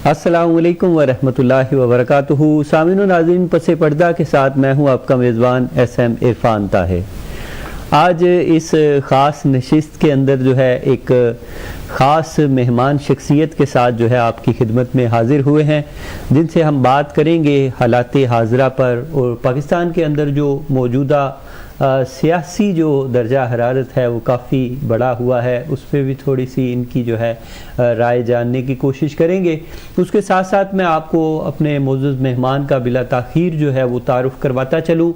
السلام علیکم ورحمۃ اللہ وبرکاتہ۔ سامعین و ناظرین، پس پردہ کے ساتھ میں ہوں آپ کا میزبان SM عرفان طاہر۔ آج اس خاص نشست کے اندر جو ہے ایک خاص مہمان شخصیت کے ساتھ جو ہے آپ کی خدمت میں حاضر ہوئے ہیں، جن سے ہم بات کریں گے حالات حاضرہ پر اور پاکستان کے اندر جو موجودہ سیاسی جو درجہ حرارت ہے وہ کافی بڑا ہوا ہے، اس پہ بھی تھوڑی سی ان کی جو ہے رائے جاننے کی کوشش کریں گے۔ اس کے ساتھ ساتھ میں آپ کو اپنے معزز مہمان کا بلا تاخیر جو ہے وہ تعارف کرواتا چلوں۔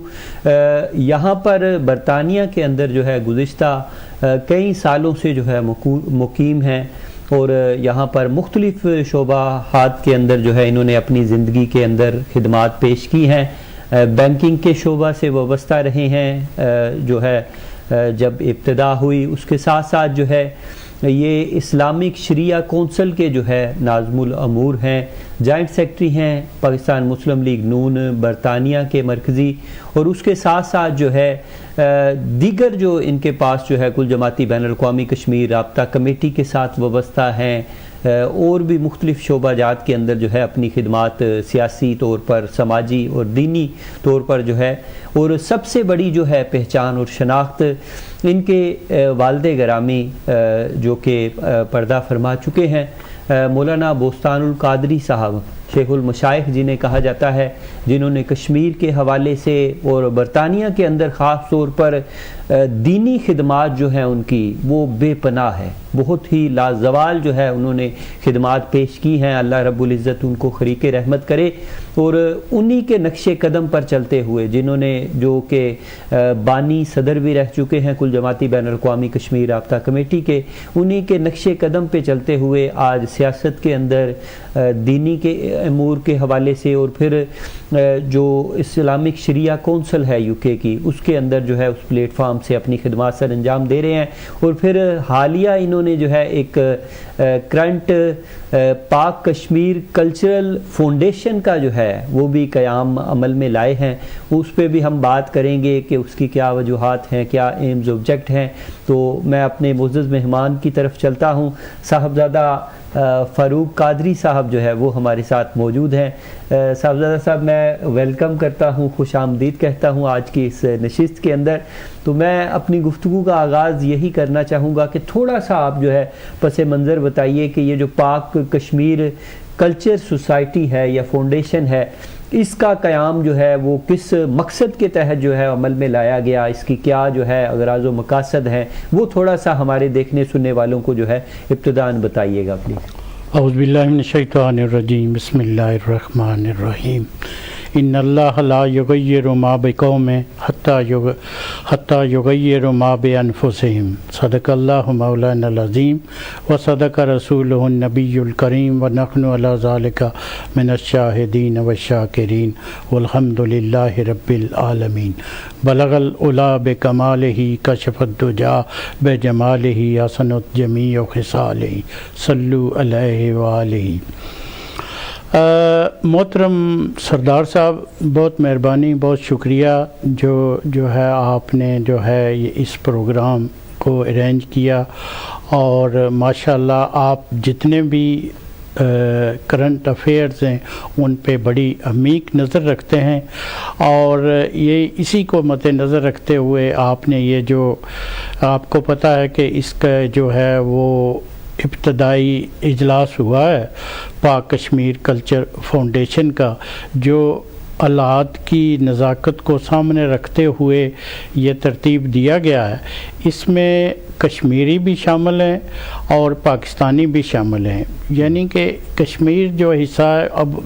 یہاں پر برطانیہ کے اندر جو ہے گزشتہ کئی سالوں سے جو ہے مقیم ہیں اور یہاں پر مختلف شعبات کے اندر جو ہے انہوں نے اپنی زندگی کے اندر خدمات پیش کی ہیں۔ بینکنگ کے شعبہ سے وابستہ رہے ہیں جو ہے جب ابتدا ہوئی، اس کے ساتھ ساتھ جو ہے یہ اسلامک شریعہ کونسل کے جو ہے ناظم الامور ہیں، جوائنٹ سیکرٹری ہیں پاکستان مسلم لیگ نون برطانیہ کے مرکزی، اور اس کے ساتھ ساتھ جو ہے دیگر جو ان کے پاس جو ہے کل جماعتی بین الاقوامی کشمیر رابطہ کمیٹی کے ساتھ وابستہ ہیں، اور بھی مختلف شعبہ جات کے اندر جو ہے اپنی خدمات سیاسی طور پر، سماجی اور دینی طور پر جو ہے، اور سب سے بڑی جو ہے پہچان اور شناخت ان کے والد گرامی جو کہ پردہ فرما چکے ہیں، مولانا بوستان القادری صاحب، شیخ المشائخ جنہیں کہا جاتا ہے، جنہوں نے کشمیر کے حوالے سے اور برطانیہ کے اندر خاص طور پر دینی خدمات جو ہیں ان کی وہ بے پناہ ہے، بہت ہی لازوال جو ہے انہوں نے خدمات پیش کی ہیں۔ اللہ رب العزت ان کو خریق رحمت کرے، اور انہی کے نقش قدم پر چلتے ہوئے، جنہوں نے جو کہ بانی صدر بھی رہ چکے ہیں کل جماعتی بین الاقوامی کشمیر رابطہ کمیٹی کے، انہی کے نقش قدم پہ چلتے ہوئے آج سیاست کے اندر دینی کے امور کے حوالے سے، اور پھر جو اسلامک شریعہ کونسل ہے UK کی، اس کے اندر جو ہے اس پلیٹ فارم سے اپنی خدمات سر انجام دے رہے ہیں۔ اور پھر حالیہ انہوں نے جو ہے ایک کرنٹ پاک کشمیر کلچرل فاؤنڈیشن کا جو ہے وہ بھی قیام عمل میں لائے ہیں، اس پہ بھی ہم بات کریں گے کہ اس کی کیا وجوہات ہیں، کیا ایمز آبجیکٹ ہیں۔ تو میں اپنے معزز مہمان کی طرف چلتا ہوں۔ صاحبزادہ فاروق قادری صاحب جو ہے وہ ہمارے ساتھ موجود ہیں۔ صاحبزادہ صاحب، میں ویلکم کرتا ہوں، خوش آمدید کہتا ہوں آج کی اس نشست کے اندر۔ تو میں اپنی گفتگو کا آغاز یہی کرنا چاہوں گا کہ تھوڑا سا آپ جو ہے پس منظر بتائیے کہ یہ جو پاک کشمیر کلچر سوسائٹی ہے یا فاؤنڈیشن ہے، اس کا قیام جو ہے وہ کس مقصد کے تحت جو ہے عمل میں لایا گیا، اس کی کیا جو ہے اغراض و مقاصد ہیں، وہ تھوڑا سا ہمارے دیکھنے سننے والوں کو جو ہے ابتداً بتائیے گا پلیز۔ اعوذ باللہ من الشیطان الرجیم، بسم اللہ الرحمن الرحیم۔ ان اللہ لا یغیر ما بقوم حتی یغیر ما بانفسہم، صدق اللہ مولانا العظیم وصدق رسولہ النبی الکریم ونحن علی ذلک من الشاہدین والشاکرین والحمد للہ رب العالمین۔ بلغ العلا بکمالہ، کشف الدجا بجمالہ، حسنت جمیع خصالہ، صلو علیہ وآلہ۔ محترم سردار صاحب، بہت مہربانی، بہت شکریہ جو ہے آپ نے جو ہے اس پروگرام کو ارینج کیا، اور ماشاءاللہ آپ جتنے بھی کرنٹ افیئرز ہیں ان پہ بڑی عمیق نظر رکھتے ہیں، اور یہ اسی کو مد نظر رکھتے ہوئے آپ نے یہ جو آپ کو پتہ ہے کہ اس کا جو ہے وہ ابتدائی اجلاس ہوا ہے پاک کشمیر کلچر فاؤنڈیشن کا، جو آلات کی نزاکت کو سامنے رکھتے ہوئے یہ ترتیب دیا گیا ہے۔ اس میں کشمیری بھی شامل ہیں اور پاکستانی بھی شامل ہیں، یعنی کہ کشمیر جو حصہ ہے اب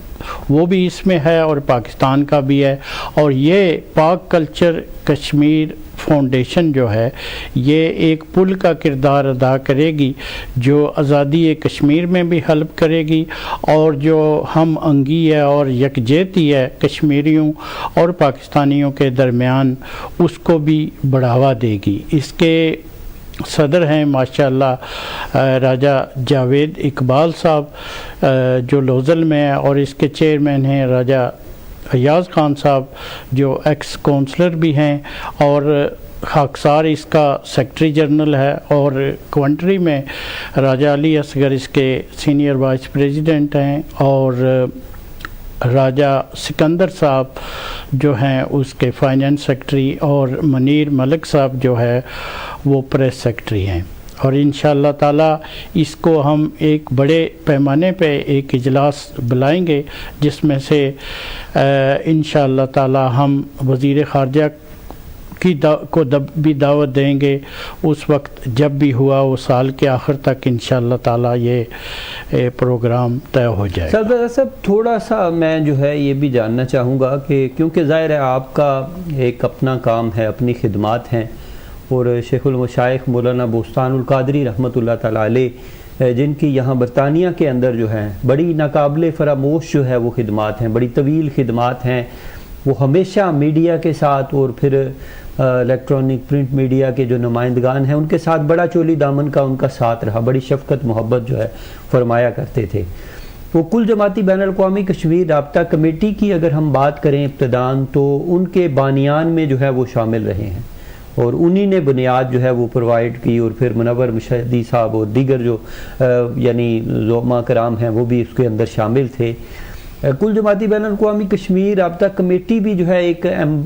وہ بھی اس میں ہے اور پاکستان کا بھی ہے، اور یہ پاک کلچر کشمیر فاؤنڈیشن جو ہے یہ ایک پل کا کردار ادا کرے گی، جو آزادی کشمیر میں بھی ہیلپ کرے گی، اور جو ہم آہنگی ہے اور یکجہتی ہے کشمیریوں اور پاکستانیوں کے درمیان اس کو بھی بڑھاوا دے گی۔ اس کے صدر ہیں ماشاءاللہ راجہ جاوید اقبال صاحب جو لوزل میں ہے، اور اس کے چیئرمین ہیں راجہ ایاز خان صاحب جو ایکس کونسلر بھی ہیں، اور خاکسار اس کا سیکرٹری جنرل ہے، اور کوانٹری میں راجہ علی اصغر اس کے سینئر وائس پریزیڈنٹ ہیں، اور راجہ سکندر صاحب جو ہیں اس کے فائنانس سیکرٹری، اور منیر ملک صاحب جو ہے وہ پریس سیکرٹری ہیں۔ اور انشاءاللہ تعالیٰ اس کو ہم ایک بڑے پیمانے پہ ایک اجلاس بلائیں گے، جس میں سے انشاءاللہ تعالیٰ ہم وزیر خارجہ کو بھی دعوت دیں گے اس وقت جب بھی ہوا، وہ سال کے آخر تک انشاءاللہ تعالیٰ یہ پروگرام طے ہو جائے۔ صاحب تھوڑا سا میں جو ہے یہ بھی جاننا چاہوں گا کہ کیونکہ ظاہر ہے آپ کا ایک اپنا کام ہے، اپنی خدمات ہیں، اور شیخ المشائخ مولانا بوستان القادری رحمۃ اللہ تعالیٰ علیہ جن کی یہاں برطانیہ کے اندر جو ہیں بڑی ناقابل فراموش جو ہے وہ خدمات ہیں، بڑی طویل خدمات ہیں، وہ ہمیشہ میڈیا کے ساتھ اور پھر الیکٹرانک پرنٹ میڈیا کے جو نمائندگان ہیں ان کے ساتھ بڑا چولی دامن کا ان کا ساتھ رہا، بڑی شفقت محبت جو ہے فرمایا کرتے تھے۔ وہ کل جماعتی بین الاقوامی کشمیر رابطہ کمیٹی کی اگر ہم بات کریں ابتدان، تو ان کے بانیان میں جو ہے وہ شامل رہے ہیں، اور انہی نے بنیاد جو ہے وہ پرووائڈ کی، اور پھر منور مشہدی صاحب اور دیگر جو یعنی زعماء کرام ہیں وہ بھی اس کے اندر شامل تھے۔ کل جماعتی بین الاقوامی کشمیر رابطہ کمیٹی بھی جو ہے ایک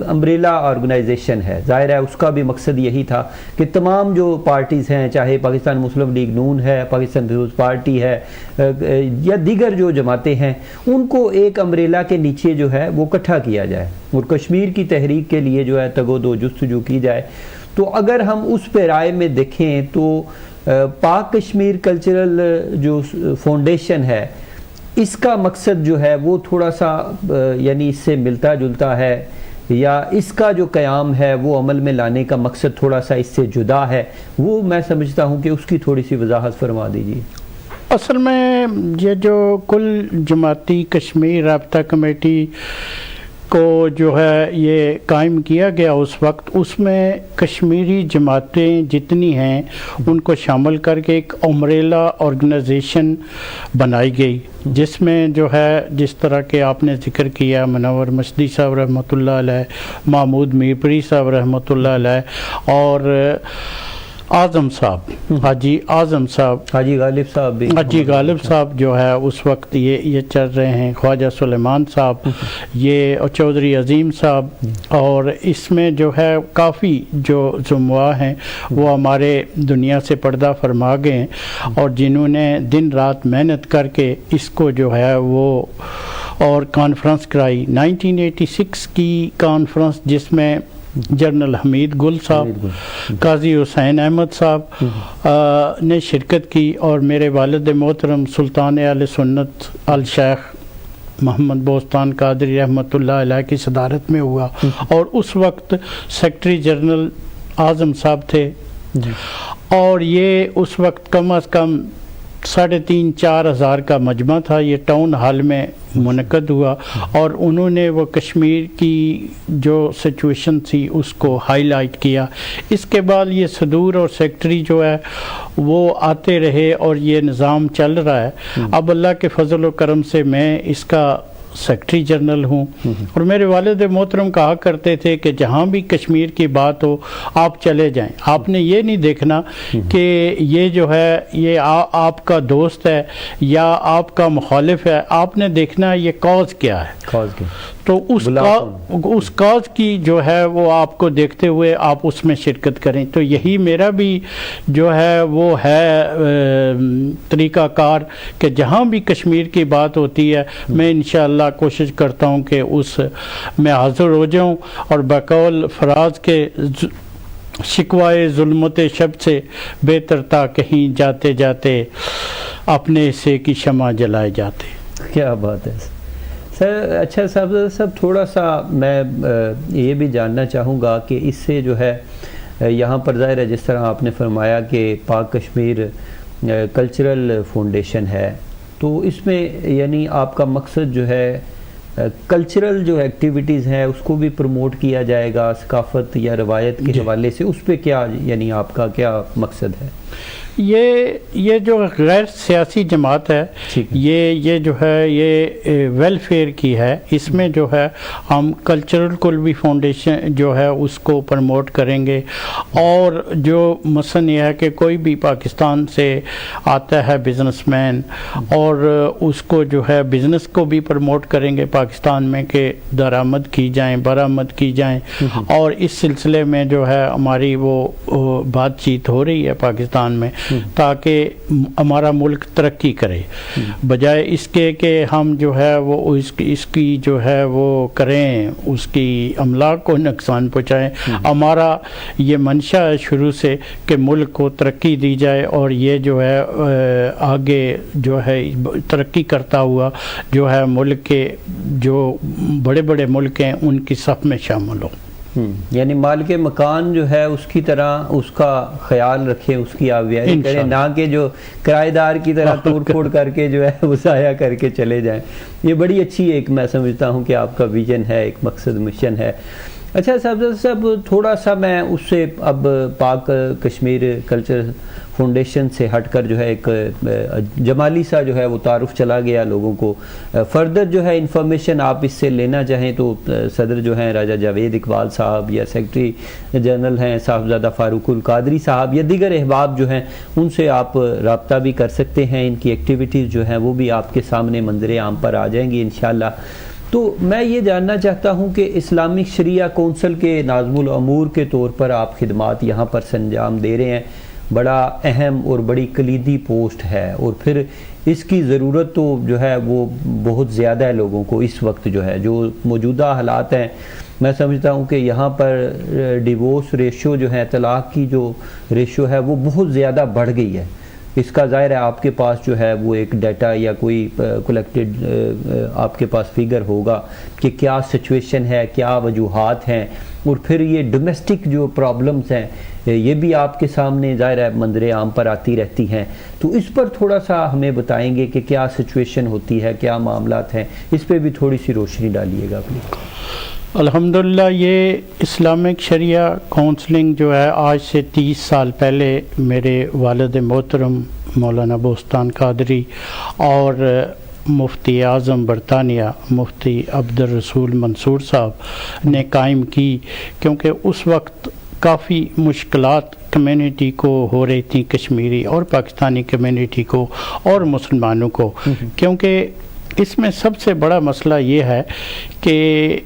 امبریلا آرگنائزیشن ہے، ظاہر ہے اس کا بھی مقصد یہی تھا کہ تمام جو پارٹیز ہیں، چاہے پاکستان مسلم لیگ نون ہے، پاکستان پیپلز پارٹی ہے، یا دیگر جو جماعتیں ہیں، ان کو ایک امبریلا کے نیچے جو ہے وہ اکٹھا کیا جائے اور کشمیر کی تحریک کے لیے جو ہے تگ و دو جستجو کی جائے۔ تو اگر ہم اس پیرائے میں دیکھیں تو پاک کشمیر کلچرل جو فاؤنڈیشن ہے، اس کا مقصد جو ہے وہ تھوڑا سا یعنی اس سے ملتا جلتا ہے، یا اس کا جو قیام ہے وہ عمل میں لانے کا مقصد تھوڑا سا اس سے جدا ہے، وہ میں سمجھتا ہوں کہ اس کی تھوڑی سی وضاحت فرما دیجیے۔ اصل میں یہ جو کل جماعتی کشمیر رابطہ کمیٹی کو جو ہے یہ قائم کیا گیا اس وقت، اس میں کشمیری جماعتیں جتنی ہیں ان کو شامل کر کے ایک امبریلا آرگنائزیشن بنائی گئی، جس میں جو ہے جس طرح کہ آپ نے ذکر کیا منور مشہدی صاحب رحمۃ اللہ علیہ، محمود میرپری صاحب رحمۃ اللہ علیہ، اور اعظم صاحب حاجی اعظم صاحب، حاجی غالب صاحب بھی، حاجی غالب صاحب جو ہے اس وقت یہ چل رہے ہیں، خواجہ سلیمان صاحب، یہ چودھری عظیم صاحب، اور اس میں جو ہے کافی جو زموا ہیں وہ ہمارے دنیا سے پردہ فرما گئے ہیں، اور جنہوں نے دن رات محنت کر کے اس کو جو ہے وہ اور کانفرنس کرائی 1986 کی کانفرنس، جس میں جنرل حمید گل صاحب، قاضی حسین احمد صاحب نے شرکت کی، اور میرے والد محترم سلطان اہل سنت الشیخ محمد بوستان قادری رحمۃ اللہ علیہ کی صدارت میں ہوا، اور اس وقت سیکرٹری جنرل اعظم صاحب تھے، اور یہ اس وقت کم از کم 3,500-4 ہزار کا مجمع تھا، یہ ٹاؤن ہال میں منعقد ہوا، اور انہوں نے وہ کشمیر کی جو سچویشن تھی اس کو ہائی لائٹ کیا۔ اس کے بعد یہ صدور اور سیکرٹری جو ہے وہ آتے رہے، اور یہ نظام چل رہا ہے۔ اب اللہ کے فضل و کرم سے میں اس کا سیکرٹری جنرل ہوں، اور میرے والد محترم کہا کرتے تھے کہ جہاں بھی کشمیر کی بات ہو آپ چلے جائیں، آپ نے یہ نہیں دیکھنا کہ یہ جو ہے یہ آپ کا دوست ہے یا آپ کا مخالف ہے، آپ نے دیکھنا یہ کاز کیا ہے، تو اس کاز کی جو ہے وہ آپ کو دیکھتے ہوئے آپ اس میں شرکت کریں۔ تو یہی میرا بھی جو ہے وہ ہے طریقہ کار کہ جہاں بھی کشمیر کی بات ہوتی ہے میں انشاءاللہ کوشش کرتا ہوں کہ اس میں حاضر ہو جاؤں، اور بقول فراز کے شکوائے ظلمت شب سے بہتر تھا کہیں جاتے جاتے اپنے حصے کی شمع جلائے جاتے۔ کیا بات ہے سر۔ اچھا صاحب تھوڑا سا میں یہ بھی جاننا چاہوں گا کہ اس سے جو ہے یہاں پر ظاہر ہے جس طرح آپ نے فرمایا کہ پاک کشمیر کلچرل فاؤنڈیشن ہے، تو اس میں یعنی آپ کا مقصد جو ہے کلچرل جو ایکٹیویٹیز ہیں اس کو بھی پروموٹ کیا جائے گا، ثقافت یا روایت کے حوالے سے، اس پہ کیا یعنی آپ کا کیا مقصد ہے؟ یہ جو غیر سیاسی جماعت ہے یہ جو ہے یہ ویلفیئر کی ہے. اس میں جو ہے ہم کلچرل کلوی فاؤنڈیشن جو ہے اس کو پروموٹ کریں گے, اور جو مثلا یہ ہے کہ کوئی بھی پاکستان سے آتا ہے بزنس مین اور اس کو جو ہے بزنس کو بھی پروموٹ کریں گے پاکستان میں کہ درآمد کی جائیں, برآمد کی جائیں, اور اس سلسلے میں جو ہے ہماری وہ بات چیت ہو رہی ہے پاکستان میں تاکہ ہمارا ملک ترقی کرے, بجائے اس کے کہ ہم جو ہے وہ اس کی جو ہے وہ کریں, اس کی املاک کو نقصان پہنچائیں. ہمارا یہ منشا ہے شروع سے کہ ملک کو ترقی دی جائے اور یہ جو ہے آگے جو ہے ترقی کرتا ہوا جو ہے ملک کے جو بڑے بڑے ملک ہیں ان کی صف میں شامل ہو. یعنی مالک مکان جو ہے اس کی طرح اس کا خیال رکھے, اس کی آویاری کرے, نہ کہ جو کرایہ دار کی طرح توڑ پھوڑ کر کے جو ہے وہ ضائع کر کے چلے جائیں. یہ بڑی اچھی ایک میں سمجھتا ہوں کہ آپ کا ویژن ہے, ایک مقصد مشن ہے. اچھا صاحب تھوڑا سا میں اس سے اب پاک کشمیر کلچر فاؤنڈیشن سے ہٹ کر جو ہے ایک جمالی سا جو ہے وہ تعارف چلا گیا لوگوں کو. فردر جو ہے انفارمیشن آپ اس سے لینا چاہیں تو صدر جو ہیں راجہ جاوید اقبال صاحب یا سیکرٹری جنرل ہیں صاحبزادہ فاروق القادری صاحب یا دیگر احباب جو ہیں ان سے آپ رابطہ بھی کر سکتے ہیں. ان کی ایکٹیویٹیز جو ہیں وہ بھی آپ کے سامنے منظر عام پر آ جائیں گی انشاءاللہ. تو میں یہ جاننا چاہتا ہوں کہ اسلامک شریعہ کونسل کے ناظم الامور کے طور پر آپ خدمات یہاں پر سنجام دے رہے ہیں, بڑا اہم اور بڑی کلیدی پوسٹ ہے, اور پھر اس کی ضرورت تو جو ہے وہ بہت زیادہ ہے لوگوں کو اس وقت جو ہے جو موجودہ حالات ہیں. میں سمجھتا ہوں کہ یہاں پر ڈیورس ریشو جو ہے, طلاق کی جو ریشو ہے وہ بہت زیادہ بڑھ گئی ہے. اس کا ظاہر ہے آپ کے پاس جو ہے وہ ایک ڈیٹا یا کوئی کلیکٹڈ آپ کے پاس فگر ہوگا کہ کیا سچویشن ہے, کیا وجوہات ہیں, اور پھر یہ ڈومیسٹک جو پرابلمز ہیں یہ بھی آپ کے سامنے ظاہر ہے منظر عام پر آتی رہتی ہیں. تو اس پر تھوڑا سا ہمیں بتائیں گے کہ کیا سچویشن ہوتی ہے, کیا معاملات ہیں, اس پہ بھی تھوڑی سی روشنی ڈالیے گا پلیز. الحمدللہ یہ اسلامک شریعہ کونسلنگ جو ہے آج سے 30 سال پہلے میرے والد محترم مولانا بوستان قادری اور مفتی اعظم برطانیہ مفتی عبد الرسول منصور صاحب نے قائم کی, کیونکہ اس وقت کافی مشکلات کمیونٹی کو ہو رہی تھیں, کشمیری اور پاکستانی کمیونٹی کو اور مسلمانوں کو. کیونکہ اس میں سب سے بڑا مسئلہ یہ ہے کہ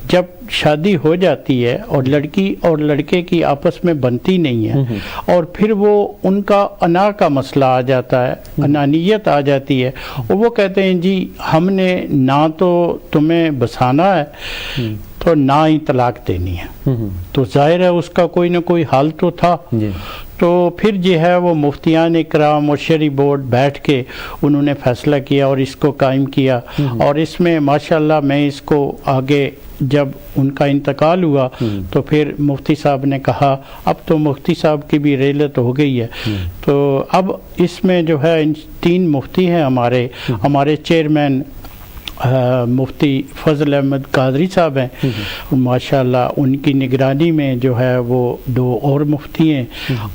جب شادی ہو جاتی ہے اور لڑکی اور لڑکے کی آپس میں بنتی نہیں ہے, اور پھر وہ ان کا انا کا مسئلہ آ جاتا ہے, انانیت آ جاتی ہے, اور وہ کہتے ہیں جی ہم نے نہ تو تمہیں بسانا ہے تو نہ ہی طلاق دینی ہے. تو ظاہر ہے اس کا کوئی نہ کوئی حل تو تھا. تو پھر جو ہے وہ مفتیان اکرام اور شرعی بورڈ بیٹھ کے انہوں نے فیصلہ کیا اور اس کو قائم کیا, اور اس میں ماشاءاللہ میں اس کو آگے جب ان کا انتقال ہوا تو پھر مفتی صاحب نے کہا اب تو مفتی صاحب کی بھی ریلت ہو گئی ہے, تو اب اس میں جو ہے 3 مفتی ہیں ہمارے چیئرمین مفتی فضل احمد قادری صاحب ہیں, ماشاءاللہ ان کی نگرانی میں جو ہے وہ 2 اور مفتی ہیں.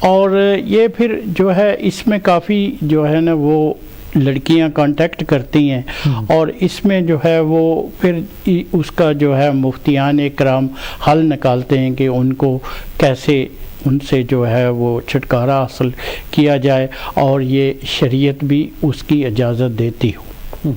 اور یہ پھر جو ہے اس میں کافی جو ہے نا وہ لڑکیاں کانٹیکٹ کرتی ہیں, اور اس میں جو ہے وہ پھر اس کا جو ہے مفتیان اکرام حل نکالتے ہیں کہ ان کو کیسے ان سے جو ہے وہ چھٹکارا حاصل کیا جائے, اور یہ شریعت بھی اس کی اجازت دیتی ہو.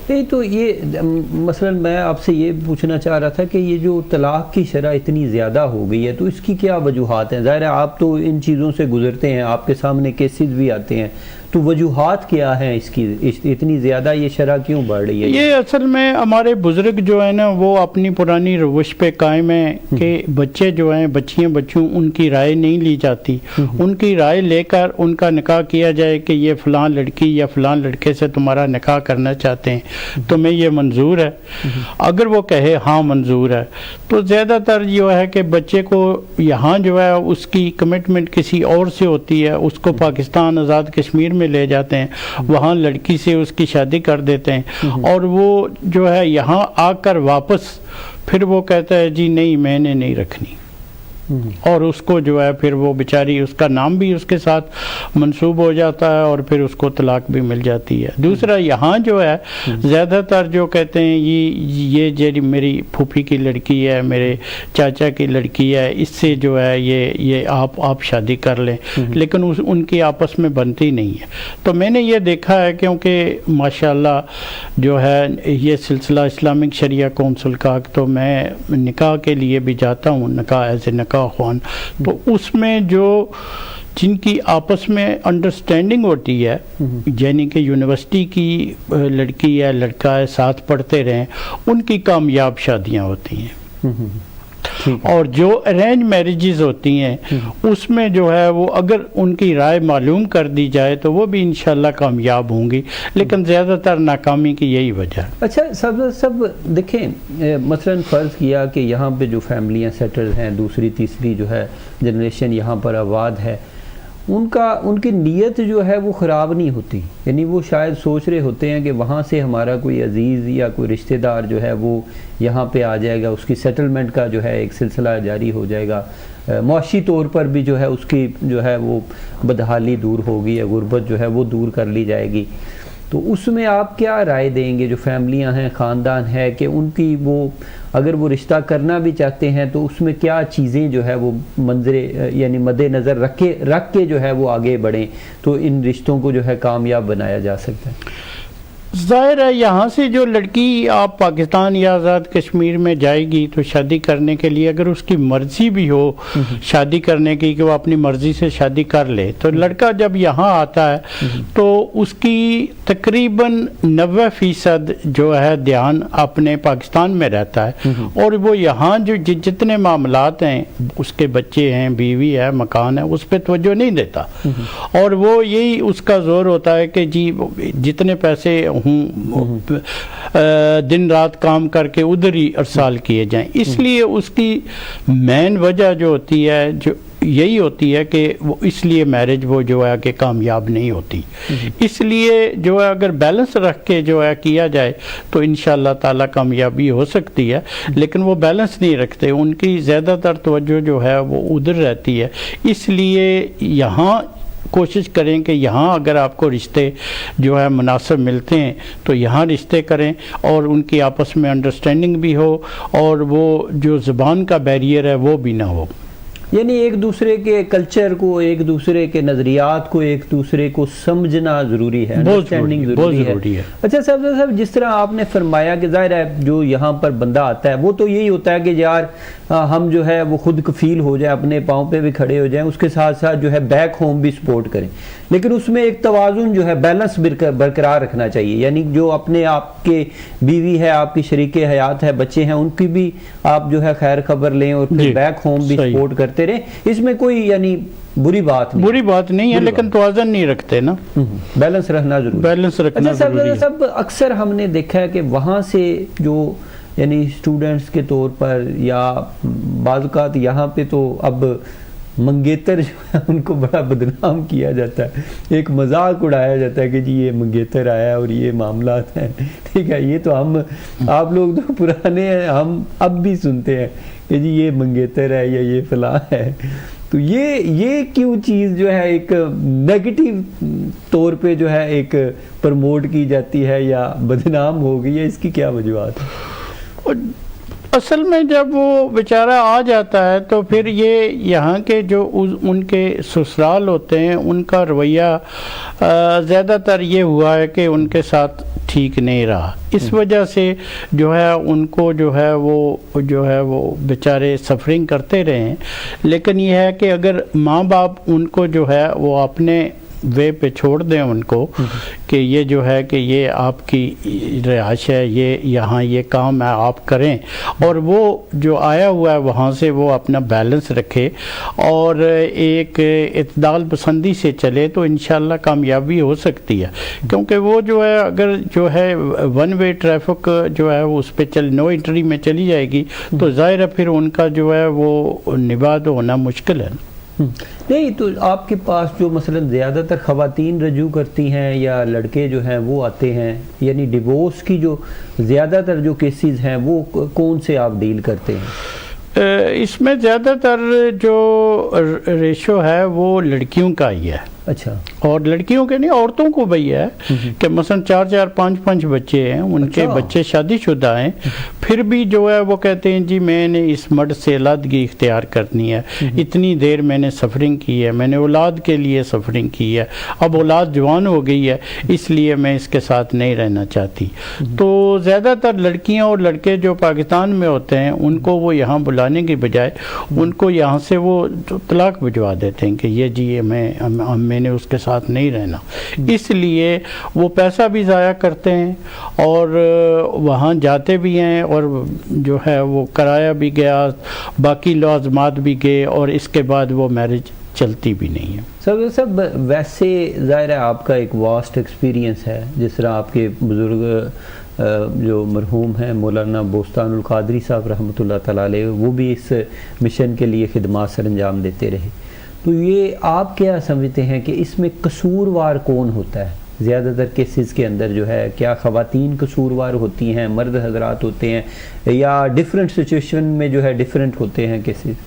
نہیں تو یہ مثلا میں آپ سے یہ پوچھنا چاہ رہا تھا کہ یہ جو طلاق کی شرح اتنی زیادہ ہو گئی ہے تو اس کی کیا وجوہات ہیں؟ ظاہر ہے آپ تو ان چیزوں سے گزرتے ہیں, آپ کے سامنے کیسز بھی آتے ہیں, تو وجوہات کیا ہیں اس کی اتنی زیادہ یہ شرح کیوں بڑھ رہی ہے؟ یہ اصل میں ہمارے بزرگ جو ہیں نا وہ اپنی پرانی روش پہ قائم ہیں کہ بچے جو ہیں بچوں ان کی رائے نہیں لی جاتی, ان کی رائے لے کر ان کا نکاح کیا جائے کہ یہ فلاں لڑکی یا فلاں لڑکے سے تمہارا نکاح کرنا چاہتے ہیں, تمہیں یہ منظور ہے؟ اگر وہ کہے ہاں منظور ہے تو زیادہ تر جو ہے کہ بچے کو یہاں جو ہے اس کی کمٹمنٹ کسی اور سے ہوتی ہے, اس کو پاکستان آزاد کشمیر میں لے جاتے ہیں, وہاں لڑکی سے اس کی شادی کر دیتے ہیں, اور وہ جو ہے یہاں آ کر واپس پھر وہ کہتا ہے جی نہیں میں نے نہیں رکھنی. اور اس کو جو ہے پھر وہ بیچاری اس کا نام بھی اس کے ساتھ منسوب ہو جاتا ہے اور پھر اس کو طلاق بھی مل جاتی ہے. دوسرا یہاں جو ہے زیادہ تر جو کہتے ہیں یہ جو میری پھوپھی کی لڑکی ہے, میرے چاچا کی لڑکی ہے, اس سے جو ہے یہ آپ شادی کر لیں, لیکن ان کی آپس میں بنتی نہیں ہے. تو میں نے یہ دیکھا ہے کیونکہ ماشاءاللہ جو ہے یہ سلسلہ اسلامک شریعہ کونسل کا, تو میں نکاح کے لیے بھی جاتا ہوں, نکاح ایز اے نکاح خوان, تو اس میں جو جن کی آپس میں انڈرسٹینڈنگ ہوتی ہے, یعنی کہ یونیورسٹی کی لڑکی ہے لڑکا ہے ساتھ پڑھتے رہیں, ان کی کامیاب شادیاں ہوتی ہیں. اور جو ارینج میرجز ہوتی ہیں اس میں جو ہے وہ اگر ان کی رائے معلوم کر دی جائے تو وہ بھی انشاءاللہ کامیاب ہوں گی, لیکن زیادہ تر ناکامی کی یہی وجہ. اچھا سب دیکھیں, مثلا فرض کیا کہ یہاں پہ جو فیملیاں سیٹل ہیں, دوسری تیسری جو ہے جنریشن یہاں پر آباد ہے, ان کی نیت جو ہے وہ خراب نہیں ہوتی, یعنی وہ شاید سوچ رہے ہوتے ہیں کہ وہاں سے ہمارا کوئی عزیز یا کوئی رشتہ دار جو ہے وہ یہاں پہ آ جائے گا, اس کی سیٹلمنٹ کا جو ہے ایک سلسلہ جاری ہو جائے گا, معاشی طور پر بھی جو ہے اس کی جو ہے وہ بدحالی دور ہوگی, یا غربت جو ہے وہ دور کر لی جائے گی. تو اس میں آپ کیا رائے دیں گے جو فیملیاں ہیں, خاندان ہے, کہ ان کی وہ اگر وہ رشتہ کرنا بھی چاہتے ہیں تو اس میں کیا چیزیں جو ہے وہ یعنی مد نظر رکھ کے جو ہے وہ آگے بڑھیں تو ان رشتوں کو جو ہے کامیاب بنایا جا سکتا ہے؟ ظاہر ہے یہاں سے جو لڑکی آپ پاکستان یا آزاد کشمیر میں جائے گی تو شادی کرنے کے لیے اگر اس کی مرضی بھی ہو شادی کرنے کی کہ وہ اپنی مرضی سے شادی کر لے, تو لڑکا جب یہاں آتا ہے تو اس کی تقریباً 90% جو ہے دھیان اپنے پاکستان میں رہتا ہے, اور وہ یہاں جو جتنے معاملات ہیں, اس کے بچے ہیں, بیوی ہے, مکان ہے, اس پہ توجہ نہیں دیتا, اور وہ یہی اس کا زور ہوتا ہے کہ جی جتنے پیسے دن رات کام کر کے ادھر ہی ارسال کیے جائیں. اس لیے اس کی مین وجہ جو ہوتی ہے جو یہی ہوتی ہے کہ وہ اس لیے میرج وہ جو ہے کہ کامیاب نہیں ہوتی. اس لیے جو ہے اگر بیلنس رکھ کے جو ہے کیا جائے تو انشاءاللہ تعالی کامیابی ہو سکتی ہے, لیکن وہ بیلنس نہیں رکھتے, ان کی زیادہ تر توجہ جو ہے وہ ادھر رہتی ہے. اس لیے یہاں کوشش کریں کہ یہاں اگر آپ کو رشتے جو ہے مناسب ملتے ہیں تو یہاں رشتے کریں, اور ان کی آپس میں انڈرسٹینڈنگ بھی ہو, اور وہ جو زبان کا بیریئر ہے وہ بھی نہ ہو. یعنی ایک دوسرے کے کلچر کو, ایک دوسرے کے نظریات کو, ایک دوسرے کو سمجھنا ضروری ہے, انڈرسٹینڈنگ ضروری ہے. اچھا صاحب, جس طرح آپ نے فرمایا کہ ظاہر ہے جو یہاں پر بندہ آتا ہے وہ تو یہی ہوتا ہے کہ یار ہم جو ہے وہ خود کفیل ہو جائیں, اپنے پاؤں پہ بھی کھڑے ہو جائیں, اس کے ساتھ ساتھ جو ہے بیک ہوم بھی سپورٹ کریں, لیکن اس میں ایک توازن جو ہے بیلنس برقرار رکھنا چاہیے. یعنی جو اپنے آپ کے بیوی ہے, آپ کی شریک حیات ہے, بچے ہیں, ان کی بھی آپ جو ہے خیر خبر لیں, اور پھر بیک ہوم بھی سپورٹ کرتے رہیں. اس میں کوئی یعنی بری بات نہیں ہے, لیکن توازن نہیں رکھتے نا, بیلنس رکھنا ضروری ہے. سب اکثر ہم نے دیکھا ہے کہ وہاں سے جو یعنی اسٹوڈنٹس کے طور پر یا بعض اوقات یہاں پہ تو اب منگیتر جو ہے ان کو بڑا بدنام کیا جاتا ہے, ایک مذاق اڑایا جاتا ہے کہ جی یہ منگیتر آیا اور یہ معاملات ہیں. ٹھیک ہے, یہ تو آپ لوگ تو پرانے ہیں, ہم اب بھی سنتے ہیں کہ جی یہ منگیتر ہے یا یہ فلاں ہے. تو یہ کیوں چیز جو ہے ایک نیگیٹو طور پہ جو ہے ایک پروموٹ کی جاتی ہے یا بدنام ہو گئی ہے, اس کی کیا وجوہات ہے؟ اصل میں جب وہ بیچارہ آ جاتا ہے تو پھر یہ یہاں کے جو ان کے سسرال ہوتے ہیں ان کا رویہ زیادہ تر یہ ہوا ہے کہ ان کے ساتھ ٹھیک نہیں رہا. اس وجہ سے جو ہے ان کو جو ہے وہ بیچارے سفرنگ کرتے رہے ہیں. لیکن یہ ہے کہ اگر ماں باپ ان کو جو ہے وہ اپنے وے پہ چھوڑ دیں ان کو کہ یہ جو ہے کہ یہ آپ کی رہائش ہے, یہ یہاں یہ کام ہے آپ کریں, اور وہ جو آیا ہوا ہے وہاں سے وہ اپنا بیلنس رکھے اور ایک اعتدال پسندی سے چلے تو انشاءاللہ کامیابی ہو سکتی ہے. کیونکہ وہ جو ہے اگر جو ہے ون وے ٹریفک جو ہے اس پہ نو انٹری میں چلی جائے گی تو ظاہر ہے پھر ان کا جو ہے وہ نبات ہونا مشکل ہے. نہیں تو آپ کے پاس جو مثلا زیادہ تر خواتین رجوع کرتی ہیں یا لڑکے جو ہیں وہ آتے ہیں, یعنی ڈیورس کی جو زیادہ تر جو کیسز ہیں وہ کون سے آپ ڈیل کرتے ہیں؟ اس میں زیادہ تر جو ریشو ہے وہ لڑکیوں کا ہی ہے. اچھا. اور لڑکیوں کے نہیں، عورتوں کو بھی ہے کہ مثلا 4 5 بچے ہیں، ان کے بچے شادی شدہ ہیں، پھر بھی جو ہے وہ کہتے ہیں جی میں نے اس مرد سے علیحدگی اختیار کرنی ہے، اتنی دیر میں نے سفرنگ کی ہے، میں نے اولاد کے لیے سفرنگ کی ہے، اب اولاد جوان ہو گئی ہے اس لیے میں اس کے ساتھ نہیں رہنا چاہتی. تو زیادہ تر لڑکیاں اور لڑکے جو پاکستان میں ہوتے ہیں ان کو وہ یہاں بلانے کی بجائے ان کو یہاں سے وہ طلاق بھجوا دیتے ہیں کہ یہ جی میں نے اس کے ساتھ نہیں رہنا. اس لیے وہ پیسہ بھی ضائع کرتے ہیں اور وہاں جاتے بھی ہیں اور جو ہے وہ کرایہ بھی گیا، باقی لازمات بھی گئے اور اس کے بعد وہ میرج چلتی بھی نہیں ہے. سب ویسے ظاہر ہے آپ کا ایک واسٹ ایکسپیرینس ہے، جس طرح آپ کے بزرگ جو مرحوم ہیں مولانا بوستان القادری صاحب رحمۃ اللہ تعالیٰ علیہ، وہ بھی اس مشن کے لیے خدمات سر انجام دیتے رہے. تو یہ آپ کیا سمجھتے ہیں کہ اس میں قصوروار کون ہوتا ہے؟ زیادہ تر کیسز کے اندر جو ہے کیا خواتین قصوروار ہوتی ہیں، مرد حضرات ہوتے ہیں، یا ڈیفرنٹ سچویشن میں جو ہے ڈیفرنٹ ہوتے ہیں کیسز؟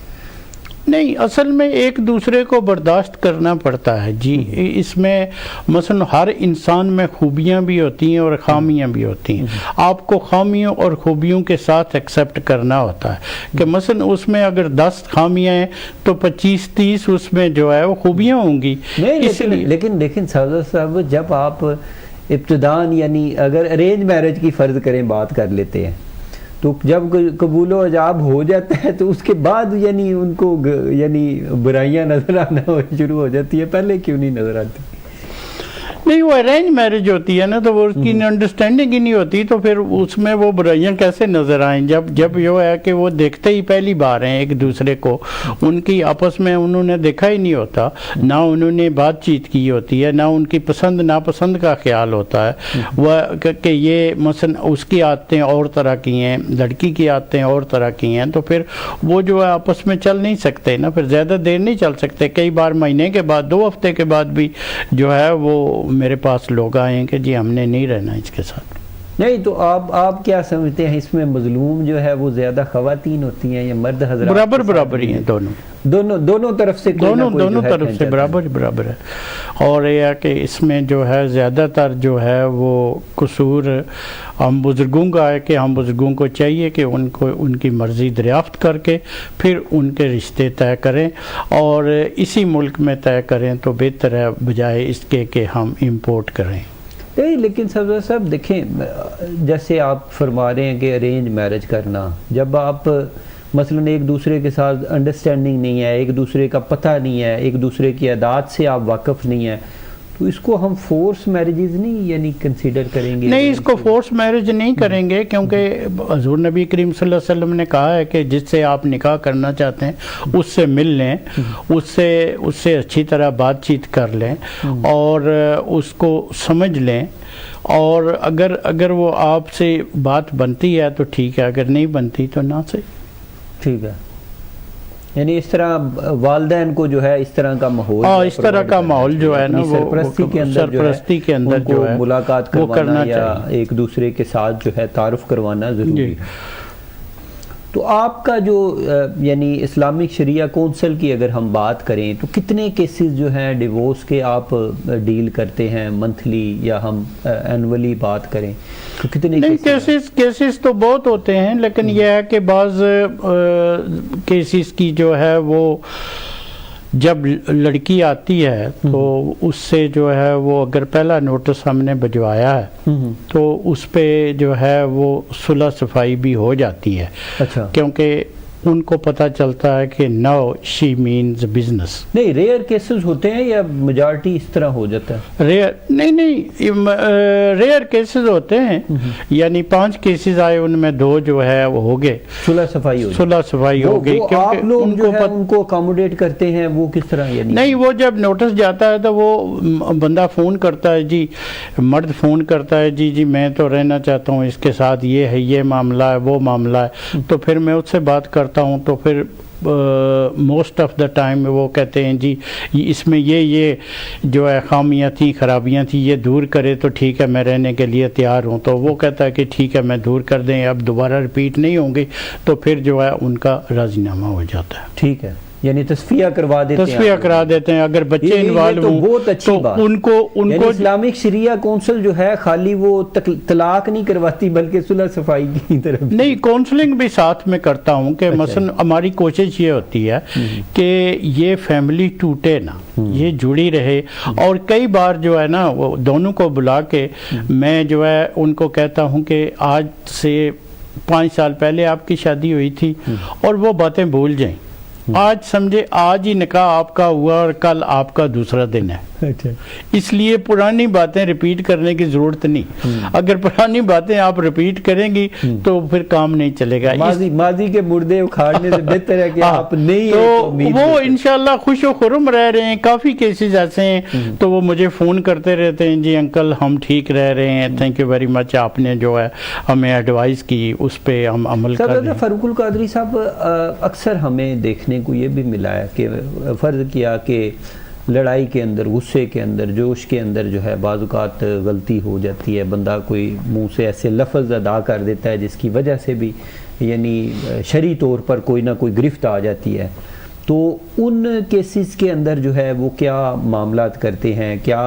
نہیں، اصل میں ایک دوسرے کو برداشت کرنا پڑتا ہے جی. اس میں مثلا ہر انسان میں خوبیاں بھی ہوتی ہیں اور خامیاں بھی ہوتی ہیں. آپ کو خامیوں اور خوبیوں کے ساتھ ایکسیپٹ کرنا ہوتا ہے کہ مثلا اس میں اگر 10 خامیاں ہیں تو 25-30 اس میں جو ہے وہ خوبیاں ہوں گی. لیکن صاحب جب آپ ابتدان یعنی اگر ارینج میرج کی فرض کریں بات کر لیتے ہیں، تو جب قبول و ایجاب ہو جاتا ہے تو اس کے بعد یعنی ان کو یعنی برائیاں نظر آنا شروع ہو جاتی ہے، پہلے کیوں نہیں نظر آتی؟ نہیں، وہ ارینج میرج ہوتی ہے نا، تو وہ اس کی انڈرسٹینڈنگ ہی نہیں ہوتی، تو پھر اس میں وہ برائیاں کیسے نظر آئیں؟ جب یہ ہے کہ وہ دیکھتے ہی پہلی بار ہیں ایک دوسرے کو، ان کی آپس میں انہوں نے دیکھا ہی نہیں ہوتا، نہ انہوں نے بات چیت کی ہوتی ہے، نہ ان کی پسند ناپسند کا خیال ہوتا ہے، وہ کہ یہ مثلا اس کی عادتیں اور طرح کی ہیں، لڑکی کی عادتیں اور طرح کی ہیں، تو پھر وہ جو ہے آپس میں چل نہیں سکتے نا، پھر زیادہ دیر نہیں چل سکتے. کئی بار مہینے کے بعد 2 ہفتے کے بعد بھی جو ہے وہ میرے پاس لوگ آئے ہیں کہ جی ہم نے نہیں رہنا اس کے ساتھ. نہیں تو آپ کیا سمجھتے ہیں اس میں مظلوم جو ہے وہ زیادہ خواتین ہوتی ہیں یا مرد حضرات؟ برابر ہی ہیں دونوں طرف سے دونوں طرف سے برابر ہے. اور یہ ہے کہ اس میں جو ہے زیادہ تر جو ہے وہ قصور ہم بزرگوں کا ہے کہ ہم بزرگوں کو چاہیے کہ ان کی مرضی دریافت کر کے پھر ان کے رشتے طے کریں اور اسی ملک میں طے کریں تو بہتر ہے بجائے اس کے کہ ہم امپورٹ کریں. لیکن صاحب دیکھیں، جیسے آپ فرما رہے ہیں کہ ارینج میرج کرنا، جب آپ مثلا ایک دوسرے کے ساتھ انڈرسٹینڈنگ نہیں ہے، ایک دوسرے کا پتہ نہیں ہے، ایک دوسرے کی عادات سے آپ واقف نہیں ہیں، تو اس کو ہم فورس میرجز نہیں یعنی کنسیڈر کریں گے؟ نہیں، اس کو فورس میرج نہیں کریں گے، کیونکہ حضور نبی کریم صلی اللہ علیہ وسلم نے کہا ہے کہ جس سے آپ نکاح کرنا چاہتے ہیں اس سے مل لیں، اس سے اچھی طرح بات چیت کر لیں اور اس کو سمجھ لیں، اور اگر وہ آپ سے بات بنتی ہے تو ٹھیک ہے، اگر نہیں بنتی تو نہ صحیح. ٹھیک ہے، یعنی اس طرح والدین کو جو ہے اس طرح کا ماحول، اس طرح کا ماحول جو ہے نا، سرپرستی کے اندر جو ہے ملاقات کروانا یا ایک دوسرے کے ساتھ جو ہے تعارف کروانا ضروری ہے. تو آپ کا جو یعنی اسلامک شریعہ کونسل کی اگر ہم بات کریں تو کتنے کیسز جو ہیں ڈیورس کے آپ ڈیل کرتے ہیں منتھلی یا ہم اینولی بات کریں تو کتنے؟ نہیں، کیسز تو بہت ہوتے ہیں، لیکن یہ ہے کہ بعض کیسز کی جو ہے وہ جب لڑکی آتی ہے تو اس سے جو ہے وہ اگر پہلا نوٹس ہم نے بھجوایا ہے تو اس پہ جو ہے وہ صلح صفائی بھی ہو جاتی ہے. اچھا. کیونکہ ان کو پتہ چلتا ہے کہ نو شی مینز بزنس. نہیں، ریئر کیسز ہوتے ہیں یا میجارٹی اس طرح ہو جاتا ہے؟ نہیں ریئر کیسز ہوتے ہیں، یعنی 5 کیسز آئے ان میں 2 جو ہے وہ ہو گئے صلح صفائی ہو گئی. آپ لوگ جو ہے ان کو اکاموڈیٹ کرتے ہیں وہ کس طرح؟ یعنی نہیں، وہ جب نوٹس جاتا ہے تو وہ بندہ فون کرتا ہے، جی مرد فون کرتا ہے، جی میں تو رہنا چاہتا ہوں اس کے ساتھ، یہ ہے، یہ معاملہ ہے، وہ معاملہ ہے، تو پھر میں اس سے بات کرتا ہوں تو پھر موسٹ آف دا ٹائم وہ کہتے ہیں جی اس میں یہ جو ہے خامیاں تھیں، خرابیاں تھیں، یہ دور کرے تو ٹھیک ہے، میں رہنے کے لیے تیار ہوں. تو وہ کہتا ہے کہ ٹھیک ہے میں دور کر دیں، اب دوبارہ رپیٹ نہیں ہوں گے، تو پھر جو ہے ان کا راضی نامہ ہو جاتا ہے. ٹھیک ہے، یعنی تصفیہ کروا دیتے ہیں. تصفیہ کرا دیتے ہیں. اگر بچے انوالو ہوں بہت اچھی بات. ان کو یعنی اسلامک شریعہ کونسل جو ہے خالی وہ طلاق نہیں کرواتی بلکہ صلح صفائی کی طرف نہیں، کونسلنگ بھی ساتھ میں کرتا ہوں کہ مثلا ہماری کوشش یہ ہوتی ہے کہ یہ فیملی ٹوٹے نا، یہ جڑی رہے. اور کئی بار جو ہے نا وہ دونوں کو بلا کے میں جو ہے ان کو کہتا ہوں کہ آج سے 5 سال پہلے آپ کی شادی ہوئی تھی اور وہ باتیں بھول جائیں. آج سمجھے آج ہی نکاح آپ کا ہوا اور کل آپ کا دوسرا دن ہے. اس لیے پرانی باتیں ریپیٹ کرنے کی ضرورت نہیں. اگر پرانی باتیں آپ ریپیٹ کریں گی تو پھر کام نہیں چلے گا. ماضی کے مردے اکھاڑنے سے بہتر ہے کہ آپ نئی تو وہ انشاءاللہ خوش و خرم رہ رہے ہیں. کافی کیسز ایسے ہیں تو وہ مجھے فون کرتے رہتے ہیں، جی انکل ہم ٹھیک رہ رہے ہیں، تھینک یو ویری مچ، آپ نے جو ہے ہمیں ایڈوائز کی، اس پہ ہم عمل کر رہے ہیں. فاروق القادری صاحب، اکثر ہمیں دیکھنے کو یہ بھی ملا ہے کہ فرض کیا کہ لڑائی کے اندر، غصے کے اندر، جوش کے اندر جو ہے بعض اوقات غلطی ہو جاتی ہے، بندہ کوئی منہ سے ایسے لفظ ادا کر دیتا ہے جس کی وجہ سے بھی یعنی شرعی طور پر کوئی نہ کوئی گرفت آ جاتی ہے. تو ان کیسز کے اندر جو ہے وہ کیا معاملات کرتے ہیں؟ کیا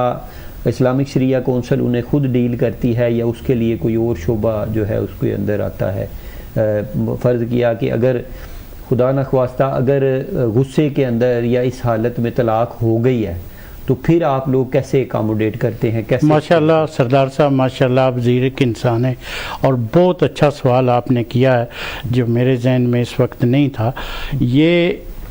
اسلامک شریعہ کونسل انہیں خود ڈیل کرتی ہے یا اس کے لیے کوئی اور شعبہ جو ہے اس کے اندر آتا ہے؟ فرض کیا کہ اگر خدا نخواستہ اگر غصے کے اندر یا اس حالت میں طلاق ہو گئی ہے تو پھر آپ لوگ کیسے اکاموڈیٹ کرتے ہیں؟ کیسے؟ ماشاءاللہ سردار صاحب، ماشاءاللہ آپ زیرک انسان ہیں اور بہت اچھا سوال آپ نے کیا ہے جو میرے ذہن میں اس وقت نہیں تھا. یہ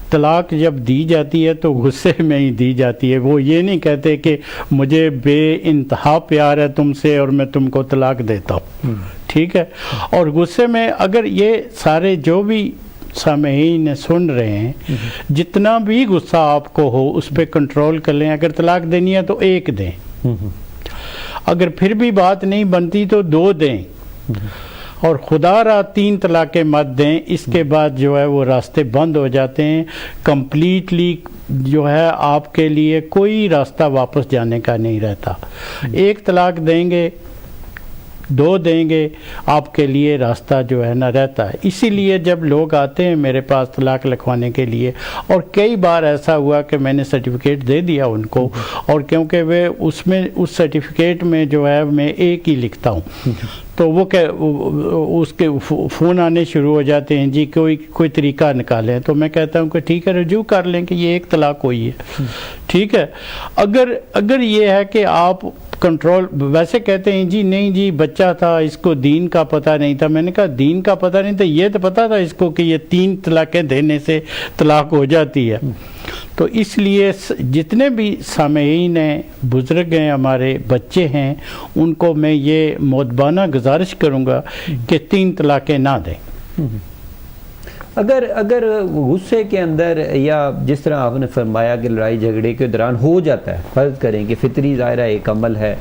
طلاق جب دی جاتی ہے تو غصے میں ہی دی جاتی ہے. وہ یہ نہیں کہتے کہ مجھے بے انتہا پیار ہے تم سے اور میں تم کو طلاق دیتا ہوں. ٹھیک ہے. اور غصے میں اگر یہ سارے جو بھی سامعین سن رہے ہیں، جتنا بھی غصہ آپ کو ہو اس پہ کنٹرول کر لیں. اگر طلاق دینی ہے تو 1 دیں، اگر پھر بھی بات نہیں بنتی تو 2 دیں، اور خدا را 3 طلاقیں مت دیں. اس کے بعد جو ہے وہ راستے بند ہو جاتے ہیں. کمپلیٹلی جو ہے آپ کے لیے کوئی راستہ واپس جانے کا نہیں رہتا. 1 طلاق دیں گے، 2 دیں گے، آپ کے لیے راستہ جو ہے نہ رہتا ہے. اسی لیے جب لوگ آتے ہیں میرے پاس طلاق لکھوانے کے لیے، اور کئی بار ایسا ہوا کہ میں نے سرٹیفکیٹ دے دیا ان کو، اور کیونکہ وہ اس سرٹیفکیٹ میں جو ہے میں ایک ہی لکھتا ہوں، تو وہ اس کے فون آنے شروع ہو جاتے ہیں، جی کوئی طریقہ نکالیں. تو میں کہتا ہوں کہ ٹھیک ہے رجوع کر لیں کہ یہ 1 طلاق ہوئی ہے. ٹھیک ہے. اگر یہ ہے کہ آپ کنٹرول، ویسے کہتے ہیں جی نہیں جی بچہ تھا، اس کو دین کا پتہ نہیں تھا. میں نے کہا دین کا پتہ نہیں تھا، یہ تو پتہ تھا اس کو کہ یہ 3 طلاقیں دینے سے طلاق ہو جاتی ہے. تو اس لیے جتنے بھی سامعین ہیں، بزرگ ہیں، ہمارے بچے ہیں، ان کو میں یہ مؤدبانہ گزارش کروں گا کہ 3 طلاقیں نہ دیں. اگر غصے کے اندر یا جس طرح آپ نے فرمایا کہ لڑائی جھگڑے کے دوران ہو جاتا ہے، فرض کریں کہ فطری ظاہرہ ایک عمل ہے،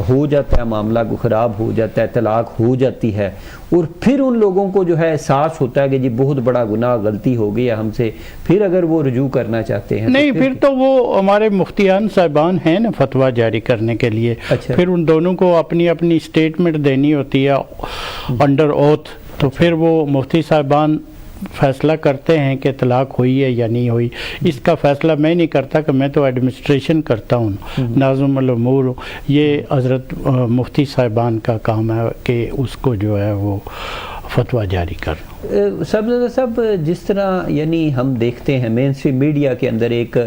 ہو جاتا ہے، معاملہ کو خراب ہو جاتا ہے، طلاق ہو جاتی ہے، اور پھر ان لوگوں کو جو ہے احساس ہوتا ہے کہ جی بہت بڑا گناہ، غلطی ہو گئی ہے ہم سے، پھر اگر وہ رجوع کرنا چاہتے ہیں نہیں، پھر تو وہ ہمارے مفتیان صاحبان ہیں نا فتویٰ جاری کرنے کے لیے. پھر ان دونوں کو اپنی اپنی اسٹیٹمنٹ دینی ہوتی ہے انڈر اوتھ. تو پھر وہ مفتی صاحبان فیصلہ کرتے ہیں کہ طلاق ہوئی ہے یا نہیں ہوئی. اس کا فیصلہ میں نہیں کرتا کہ میں تو ایڈمنسٹریشن کرتا ہوں، ناظم الامور. یہ حضرت مفتی صاحبان کا کام ہے کہ اس کو جو ہے وہ فتویٰ جاری کر. صاحب جس طرح یعنی ہم دیکھتے ہیں مین اسٹریم میڈیا کے اندر ایک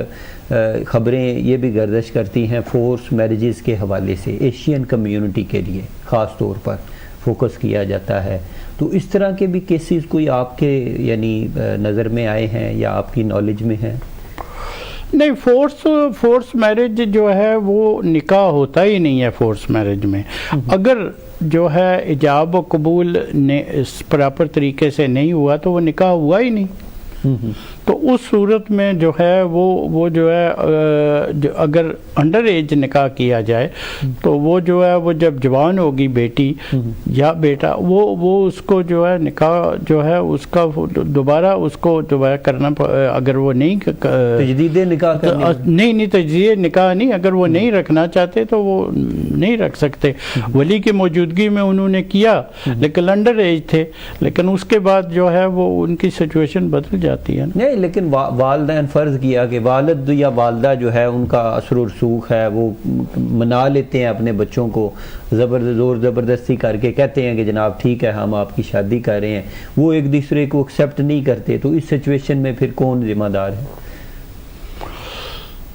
خبریں یہ بھی گردش کرتی ہیں فورس میرجز کے حوالے سے، ایشین کمیونٹی کے لیے خاص طور پر فوکس کیا جاتا ہے. تو اس طرح کے بھی کیسز کوئی آپ کے یعنی نظر میں آئے ہیں یا آپ کی نالج میں ہیں؟ نہیں، فورس میرج جو ہے وہ نکاح ہوتا ہی نہیں ہے فورس میرج میں. اگر جو ہے ایجاب و قبول پراپر طریقے سے نہیں ہوا تو وہ نکاح ہوا ہی نہیں. تو اس صورت میں جو ہے وہ جو ہے جو اگر انڈر ایج نکاح کیا جائے تو وہ جو ہے وہ جب جوان ہوگی بیٹی یا بیٹا وہ اس کو جو ہے نکاح جو ہے اس کا دوبارہ اس کو جو ہے کرنا اگر وہ نہیں تجدید نکاح نہیں تجدید نکاح نہیں، اگر وہ نہیں رکھنا چاہتے تو وہ نہیں رکھ سکتے. ولی کی موجودگی میں انہوں نے کیا لیکن انڈر ایج تھے، لیکن اس کے بعد جو ہے وہ ان کی سچویشن بدل جاتی ہے. نہیں لیکن والدین فرض کیا کہ والد یا والدہ جو ہے ان کا اثر و رسوخ ہے، وہ منا لیتے ہیں اپنے بچوں کو، زور زبردستی کر کے کہتے ہیں کہ جناب ٹھیک ہے ہم آپ کی شادی کر رہے ہیں، وہ ایک دوسرے کو ایکسیپٹ نہیں کرتے، تو اس سچویشن میں پھر کون ذمہ دار ہے؟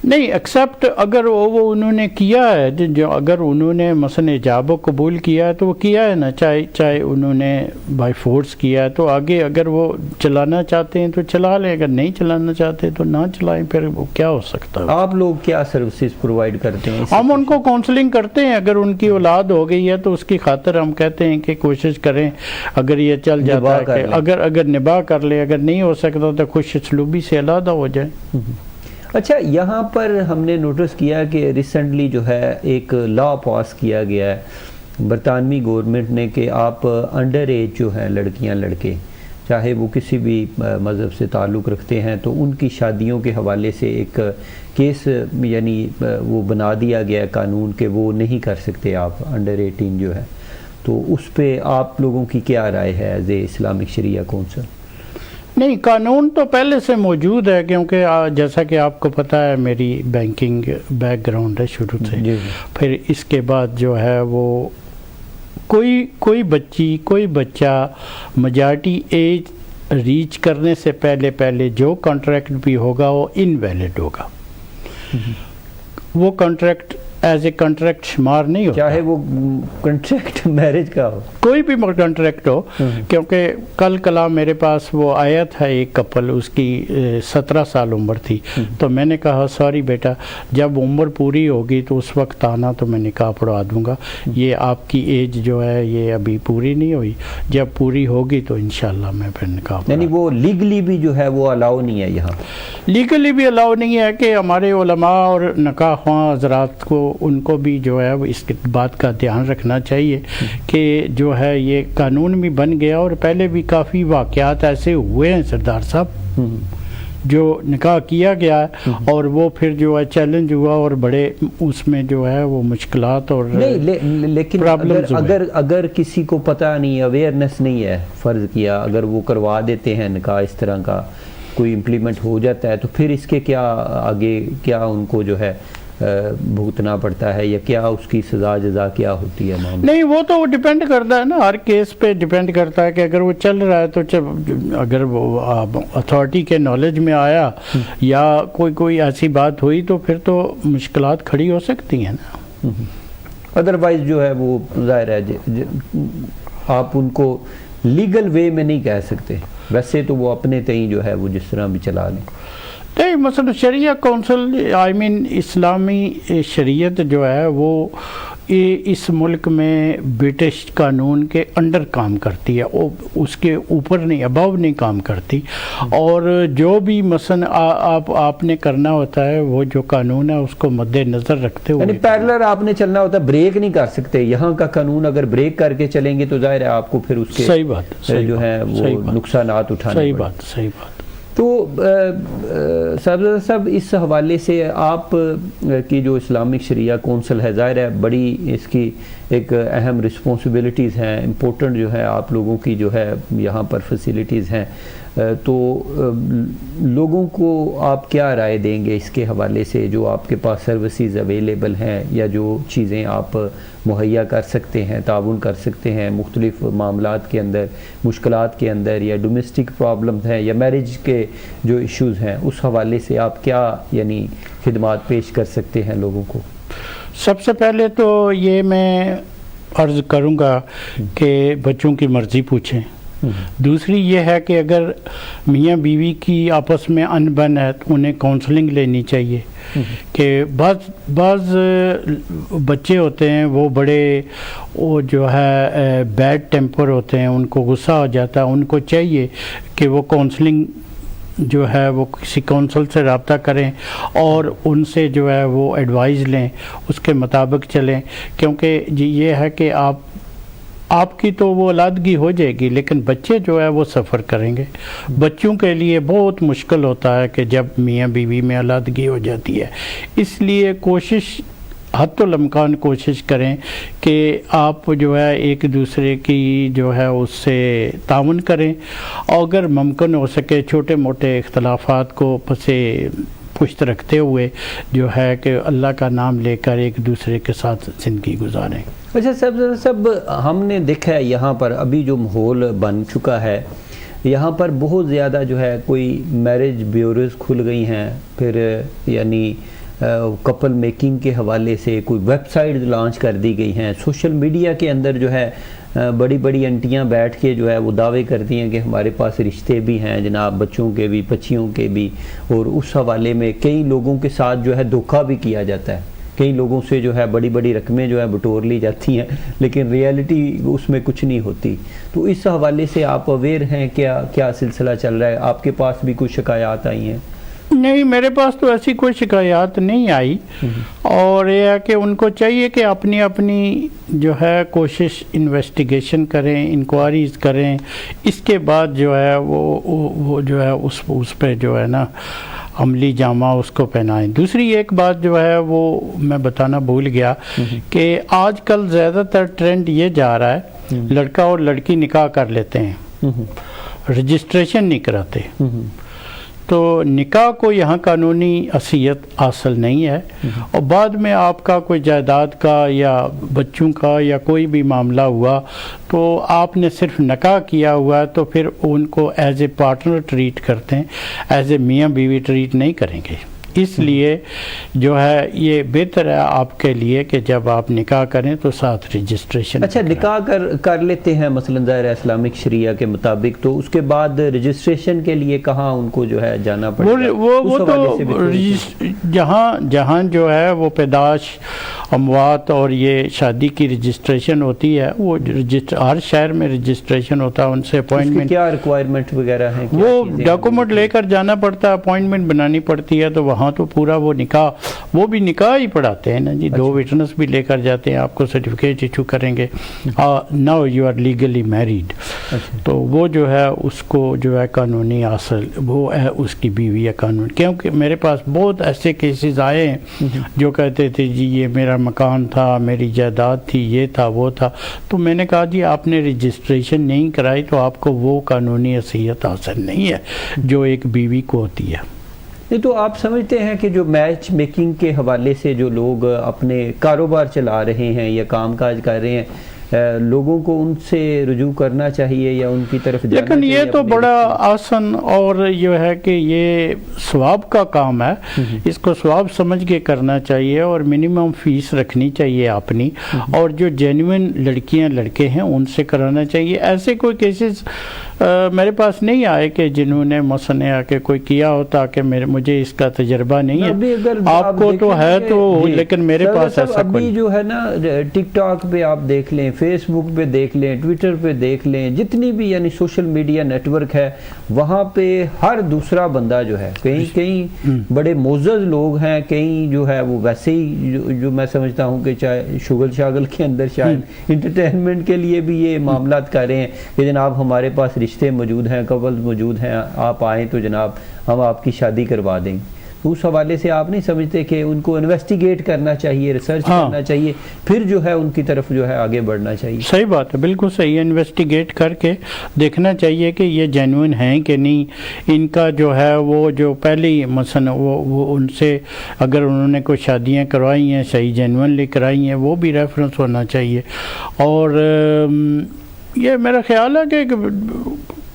نہیں ایکسیپٹ اگر وہ انہوں نے کیا ہے، جو اگر انہوں نے مثلا ایجاب و قبول کیا ہے تو وہ کیا ہے نا، چاہے انہوں نے بائی فورس کیا ہے تو آگے اگر وہ چلانا چاہتے ہیں تو چلا لیں، اگر نہیں چلانا چاہتے تو نہ چلائیں، پھر وہ کیا ہو سکتا ہے. آپ لوگ کیا سروسز پرووائڈ کرتے ہیں؟ ہم ان کو کاؤنسلنگ کرتے ہیں، اگر ان کی اولاد ہو گئی ہے تو اس کی خاطر ہم کہتے ہیں کہ کوشش کریں، اگر یہ چل جاتا ہے کہ اگر نباہ کر لے، اگر نہیں ہو سکتا تو خوش اسلوبی سے علیحدہ ہو جائیں. اچھا، یہاں پر ہم نے نوٹس کیا کہ ریسنٹلی جو ہے ایک لا پاس کیا گیا ہے برطانوی گورنمنٹ نے کہ آپ انڈر ایج جو ہیں لڑکیاں لڑکے، چاہے وہ کسی بھی مذہب سے تعلق رکھتے ہیں، تو ان کی شادیوں کے حوالے سے ایک کیس یعنی وہ بنا دیا گیا قانون کہ وہ نہیں کر سکتے آپ انڈر 18 جو ہے. تو اس پہ آپ لوگوں کی کیا رائے ہے as a Islamic Shariah council? نہیں، قانون تو پہلے سے موجود ہے، کیونکہ جیسا کہ آپ کو پتہ ہے میری بینکنگ بیک گراؤنڈ ہے شروع سے. پھر اس کے بعد جو ہے وہ کوئی بچہ میجارٹی ایج ریچ کرنے سے پہلے جو کانٹریکٹ بھی ہوگا وہ انویلڈ ہوگا. وہ کانٹریکٹ ایز اے کانٹریکٹ شمار نہیں ہوتا، چاہے وہ کانٹریکٹ میرج کا ہو، کوئی بھی کانٹریکٹ ہو. کیونکہ کل میرے پاس وہ آیا تھا ایک کپل، اس کی 17 سال عمر تھی، تو میں نے کہا سوری بیٹا، جب عمر پوری ہوگی تو اس وقت آنا تو میں نکاح پڑھوا دوں گا. یہ آپ کی ایج جو ہے یہ ابھی پوری نہیں ہوئی، جب پوری ہوگی تو انشاءاللہ میں پھر نکاح پڑھوا. یعنی وہ لیگلی بھی جو ہے وہ الاؤ نہیں ہے، یہاں لیگلی بھی الاؤ نہیں ہے کہ ہمارے علماء اور نکاح خواہ حضرات کو ان کو بھی جو ہے اس بات کا دھیان رکھنا چاہیے کہ جو ہے یہ قانون بھی بن گیا، اور پہلے بھی کافی واقعات ایسے ہوئے ہیں سردار صاحب جو نکاح کیا گیا اور وہ پھر جو ہے چیلنج ہوا اور بڑے اس میں جو ہے وہ مشکلات اور لیکن اگر کسی کو پتہ نہیں، اویئرنیس نہیں ہے، فرض کیا اگر وہ کروا دیتے ہیں نکاح اس طرح کا کوئی امپلیمنٹ ہو جاتا ہے، تو پھر اس کے کیا آگے کیا ان کو جو ہے بھگتنا پڑتا ہے، یا کیا اس کی سزا جزا کیا ہوتی ہے؟ نہیں، وہ تو ڈیپینڈ کرتا ہے نا، ہر کیس پہ ڈیپینڈ کرتا ہے کہ اگر وہ چل رہا ہے تو اگر وہ اتھارٹی کے نالج میں آیا یا کوئی ایسی بات ہوئی تو پھر تو مشکلات کھڑی ہو سکتی ہیں نا. ادروائز جو ہے وہ ظاہر ہے آپ ان کو لیگل وے میں نہیں کہہ سکتے، ویسے تو وہ اپنے تئیں جو ہے وہ جس طرح بھی چلا لیں. نہیں، مثلا شریعہ کونسل اسلامی شریعت جو ہے وہ اس ملک میں برٹش قانون کے انڈر کام کرتی ہے، اس کے اوپر نہیں، ابو نہیں کام کرتی. اور جو بھی مثلا آپ نے کرنا ہوتا ہے وہ جو قانون ہے اس کو مد نظر رکھتے ہوئے، یعنی پیرلر آپ نے چلنا ہوتا ہے، بریک نہیں کر سکتے. یہاں کا قانون اگر بریک کر کے چلیں گے تو ظاہر ہے آپ کو پھر اس کے صحیح بات جو ہے وہ نقصانات اٹھانے. صحیح بات. تو صاحب اس حوالے سے آپ کی جو اسلامک شریعہ کونسل ہے، ظاہر ہے بڑی اس کی ایک اہم رسپانسبلٹیز ہیں، امپورٹنٹ جو ہے آپ لوگوں کی جو ہے یہاں پر فیسیلیٹیز ہیں، تو لوگوں کو آپ کیا رائے دیں گے اس کے حوالے سے، جو آپ کے پاس سروسز اویلیبل ہیں یا جو چیزیں آپ مہیا کر سکتے ہیں، تعاون کر سکتے ہیں مختلف معاملات کے اندر، مشکلات کے اندر، یا ڈومیسٹک پرابلمز ہیں یا میرج کے جو ایشوز ہیں، اس حوالے سے آپ کیا یعنی خدمات پیش کر سکتے ہیں لوگوں کو؟ سب سے پہلے تو یہ میں عرض کروں گا کہ بچوں کی مرضی پوچھیں. دوسری یہ ہے کہ اگر میاں بیوی کی آپس میں ان بن ہے تو انہیں کاؤنسلنگ لینی چاہیے. کہ بعض بچے ہوتے ہیں وہ بڑے وہ جو ہے بیڈ ٹیمپر ہوتے ہیں، ان کو غصہ ہو جاتا ہے، ان کو چاہیے کہ وہ کاؤنسلنگ جو ہے وہ کسی کونسل سے رابطہ کریں اور ان سے جو ہے وہ ایڈوائز لیں، اس کے مطابق چلیں، کیونکہ یہ ہے کہ آپ کی تو وہ علادگی ہو جائے گی لیکن بچے جو ہے وہ سفر کریں گے۔ بچوں کے لیے بہت مشکل ہوتا ہے کہ جب میاں بیوی میں علادگی ہو جاتی ہے، اس لیے کوشش حتی الامکان کوشش کریں کہ آپ جو ہے ایک دوسرے کی جو ہے اس سے تعاون کریں، اور اگر ممکن ہو سکے چھوٹے موٹے اختلافات کو پسے پشت رکھتے ہوئے جو ہے کہ اللہ کا نام لے کر ایک دوسرے کے ساتھ زندگی گزاریں۔ اچھا سب ہم نے دیکھا ہے یہاں پر ابھی جو ماحول بن چکا ہے، یہاں پر بہت زیادہ جو ہے کوئی میرج بیوروز کھل گئی ہیں، پھر یعنی کپل میکنگ کے حوالے سے کوئی ویب سائٹ لانچ کر دی گئی ہیں، سوشل میڈیا کے اندر جو ہے بڑی بڑی انٹیاں بیٹھ کے جو ہے وہ دعوے کرتی ہیں کہ ہمارے پاس رشتے بھی ہیں جناب، بچوں کے بھی بچیوں کے بھی، اور اس حوالے میں کئی لوگوں کے ساتھ جو ہے دھوکہ بھی کیا جاتا ہے، کئی لوگوں سے جو ہے بڑی بڑی رقمیں جو ہے بٹور لی جاتی ہیں لیکن ریالٹی اس میں کچھ نہیں ہوتی۔ تو اس حوالے سے آپ اویئر ہیں کیا سلسلہ چل رہا ہے؟ آپ کے پاس بھی کچھ شکایات آئی ہیں؟ نہیں، میرے پاس تو ایسی کوئی شکایات نہیں آئی، اور یہ ہے کہ ان کو چاہیے کہ اپنی جو ہے کوشش انویسٹیگیشن کریں، انکوائریز کریں، اس کے بعد جو ہے وہ جو ہے اس پہ جو ہے نا عملی جامہ اس کو پہنائیں۔ دوسری ایک بات جو ہے وہ میں بتانا بھول گیا کہ آج کل زیادہ تر ٹرینڈ یہ جا رہا ہے لڑکا اور لڑکی نکاح کر لیتے ہیں، رجسٹریشن نہیں کراتے، تو نکاح کو یہاں قانونی حیثیت حاصل نہیں ہے، اور بعد میں آپ کا کوئی جائیداد کا یا بچوں کا یا کوئی بھی معاملہ ہوا تو آپ نے صرف نکاح کیا ہوا ہے تو پھر ان کو ایز اے پارٹنر ٹریٹ کرتے ہیں، ایز اے میاں بیوی ٹریٹ نہیں کریں گے۔ اس لیے جو ہے یہ بہتر ہے آپ کے لیے کہ جب آپ نکاح کریں تو ساتھ رجسٹریشن۔ اچھا، نکاح کر لیتے ہیں مثلا ظاہر اسلامک شریعہ کے مطابق، تو اس کے بعد رجسٹریشن کے لیے کہاں ان کو جو ہے جانا پڑے گا؟ وہ تو جہاں جو ہے وہ پیدائش، اموات اور یہ شادی کی رجسٹریشن ہوتی ہے، وہ ہر شہر میں رجسٹریشن ہوتا ہے، ان سے اپوائنٹمنٹ، کیا ریکوائرمنٹ وغیرہ ہیں؟ وہ ڈاکومنٹ لے کر جانا پڑتا ہے، اپوائنٹمنٹ بنانی پڑتی ہے، تو وہاں تو پورا وہ نکاح ہی پڑھاتے ہیں نا جی، 2 وٹنس بھی لے کر جاتے ہیں، آپ کو سرٹیفکیٹ ایشو کریں گے، now you are legally married, تو وہ جو ہے اس کو جو ہے قانونی حاصل وہ ہے اس کی بیوی یا قانون۔ کیونکہ میرے پاس بہت ایسے کیسز آئے ہیں جو کہتے تھے جی یہ میرا مکان تھا، میری جائیداد تھی، یہ تھا وہ تھا، تو میں نے کہا جی آپ نے رجسٹریشن نہیں کرائی تو آپ کو وہ قانونی حیثیت حاصل نہیں ہے جو ایک بیوی کو ہوتی ہے۔ نہیں تو آپ سمجھتے ہیں کہ جو میچ میکنگ کے حوالے سے جو لوگ اپنے کاروبار چلا رہے ہیں یا کام کاج کر رہے ہیں، لوگوں کو ان سے رجوع کرنا چاہیے یا ان کی طرف جانا چاہیے؟ لیکن یہ تو بڑا آسان اور یہ ہے کہ یہ ثواب کا کام ہے، اس کو ثواب سمجھ کے کرنا چاہیے اور منیمم فیس رکھنی چاہیے اپنی، اور جو جینوئن لڑکیاں لڑکے ہیں ان سے کرانا چاہیے۔ ایسے کوئی کیسز میرے پاس نہیں آئے کہ جنہوں نے مثلا آ کے کوئی کیا ہوتا کہ مجھے اس کا تجربہ نہیں ہے، آپ کو تو ہے تو، لیکن میرے پاس ایسا کوئی جو ہے نا ٹک ٹاک پہ آپ دیکھ لیں، فیس بک پہ دیکھ لیں، ٹویٹر پہ دیکھ لیں، جتنی بھی یعنی سوشل میڈیا نیٹ ورک ہے وہاں پہ ہر دوسرا بندہ جو ہے، کئی بڑے معزز لوگ ہیں، کئی جو ہے وہ ویسے ہی جو میں سمجھتا ہوں کہ چاہے شاگل کے اندر شاید انٹرٹینمنٹ کے لیے بھی یہ معاملات کر رہے ہیں کہ جناب ہمارے پاس رشتے موجود ہیں، کپل موجود ہیں، آپ آئیں تو جناب ہم آپ کی شادی کروا دیں۔ اس حوالے سے آپ نہیں سمجھتے کہ ان کو انویسٹیگیٹ کرنا چاہیے، ریسرچ کرنا چاہیے، پھر جو ہے ان کی طرف جو ہے آگے بڑھنا چاہیے؟ صحیح بات ہے، بالکل صحیح ہے، انویسٹیگیٹ کر کے دیکھنا چاہیے کہ یہ جینوئن ہیں کہ نہیں، ان کا جو ہے وہ جو پہلی مثلا وہ ان سے اگر انہوں نے کوئی شادیاں کروائی ہیں صحیح جینوئنلی کرائی ہیں وہ بھی ریفرنس ہونا چاہیے۔ اور یہ میرا خیال ہے کہ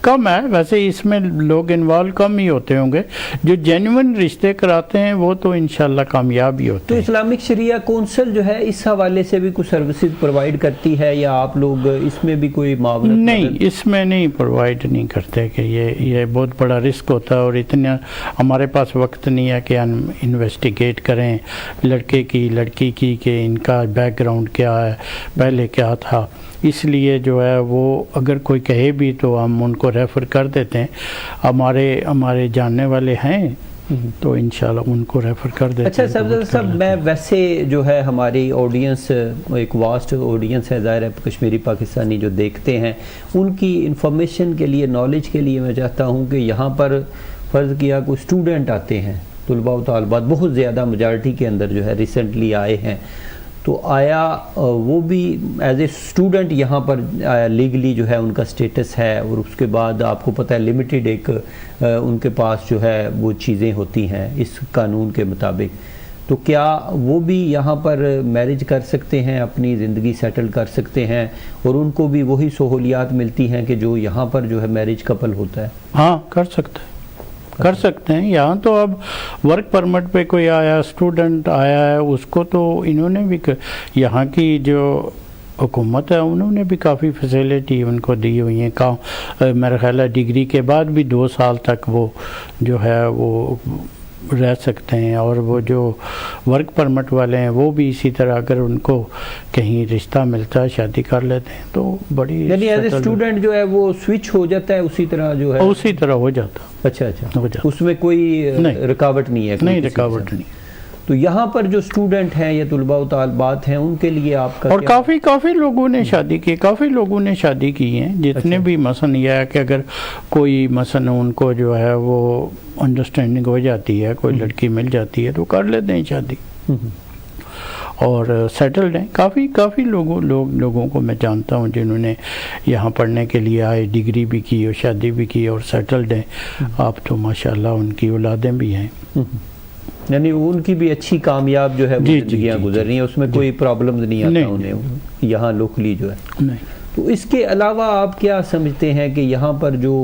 کم ہے، ویسے اس میں لوگ انوالو کم ہی ہوتے ہوں گے، جو جینوئن رشتے کراتے ہیں وہ تو انشاءاللہ کامیاب ہی ہوتے ہیں۔ تو اسلامک شریعہ کونسل جو ہے اس حوالے سے بھی کچھ سروسز پرووائڈ کرتی ہے یا آپ لوگ اس میں بھی کوئی معاونت؟ نہیں، اس میں نہیں پرووائڈ نہیں کرتے کہ یہ بہت بڑا رسک ہوتا ہے، اور اتنا ہمارے پاس وقت نہیں ہے کہ ہم انویسٹیگیٹ کریں لڑکے کی لڑکی کی کہ ان کا بیک گراؤنڈ کیا ہے، پہلے کیا تھا، اس لیے جو ہے وہ اگر کوئی کہے بھی تو ہم ان کو ریفر کر دیتے ہیں. ہمارے جاننے والے ہیں تو انشاءاللہ ان کو ریفر کر دیتے ہیں. اچھا سبزہ صاحب، میں ویسے جو ہے ہماری آڈینس ایک واسٹ آڈینس ہے، ظاہر ہے کشمیری پاکستانی جو دیکھتے ہیں، ان کی انفارمیشن کے لیے، نالج کے لیے میں چاہتا ہوں کہ یہاں پر فرض کیا کوئی اسٹوڈنٹ آتے ہیں، طلباء و طالبات بہت زیادہ میجارٹی کے اندر جو ہے ریسنٹلی آئے ہیں، تو آیا وہ بھی ایز اے اسٹوڈنٹ یہاں پر لیگلی جو ہے ان کا سٹیٹس ہے، اور اس کے بعد آپ کو پتہ ہے لمیٹڈ ایک ان کے پاس جو ہے وہ چیزیں ہوتی ہیں اس قانون کے مطابق، تو کیا وہ بھی یہاں پر میرج کر سکتے ہیں، اپنی زندگی سیٹل کر سکتے ہیں، اور ان کو بھی وہی سہولیات ملتی ہیں کہ جو یہاں پر جو ہے میرج کپل ہوتا ہے؟ ہاں کر سکتے ہیں. یہاں تو اب ورک پرمٹ پہ کوئی آیا، اسٹوڈنٹ آیا ہے، اس کو تو انہوں نے بھی یہاں کی جو حکومت ہے انہوں نے بھی کافی فیسیلٹی ان کو دی ہوئی ہیں. میرا خیال ہے ڈگری کے بعد بھی 2 سال تک وہ جو ہے وہ رہ سکتے ہیں، اور وہ جو ورک پرمٹ والے ہیں وہ بھی اسی طرح اگر ان کو کہیں رشتہ ملتا ہے شادی کر لیتے ہیں تو بڑی، یعنی ایز اے اسٹوڈنٹ جو ہے وہ سوئچ ہو جاتا ہے اسی طرح جو ہے، اسی طرح ہو جاتا. اچھا اس میں کوئی رکاوٹ نہیں ہے؟ نہیں، رکاوٹ نہیں. تو یہاں پر جو اسٹوڈنٹ ہیں یا طلباء و طالبات ہیں ان کے لیے آپ کا، اور کافی لوگوں نے شادی کی، کافی لوگوں نے شادی کی ہیں، جتنے بھی مثلا یہ ہے کہ اگر کوئی مثلا ان کو جو ہے وہ انڈرسٹینڈنگ ہو جاتی ہے، کوئی لڑکی مل جاتی ہے تو کر لیتے ہیں شادی اور سیٹلڈ ہیں. کافی لوگوں کو میں جانتا ہوں جنہوں نے یہاں پڑھنے کے لیے آئے، ڈگری بھی کی اور شادی بھی کی اور سیٹلڈ ہیں. آپ تو ماشاءاللہ ان کی اولادیں بھی ہیں، یعنی ان کی بھی اچھی کامیاب جو ہے زندگیاں گزر رہی ہیں، اس میں کوئی پرابلم نہیں آتا انہیں یہاں لوکلی جو ہے. تو اس کے علاوہ آپ کیا سمجھتے ہیں کہ یہاں پر جو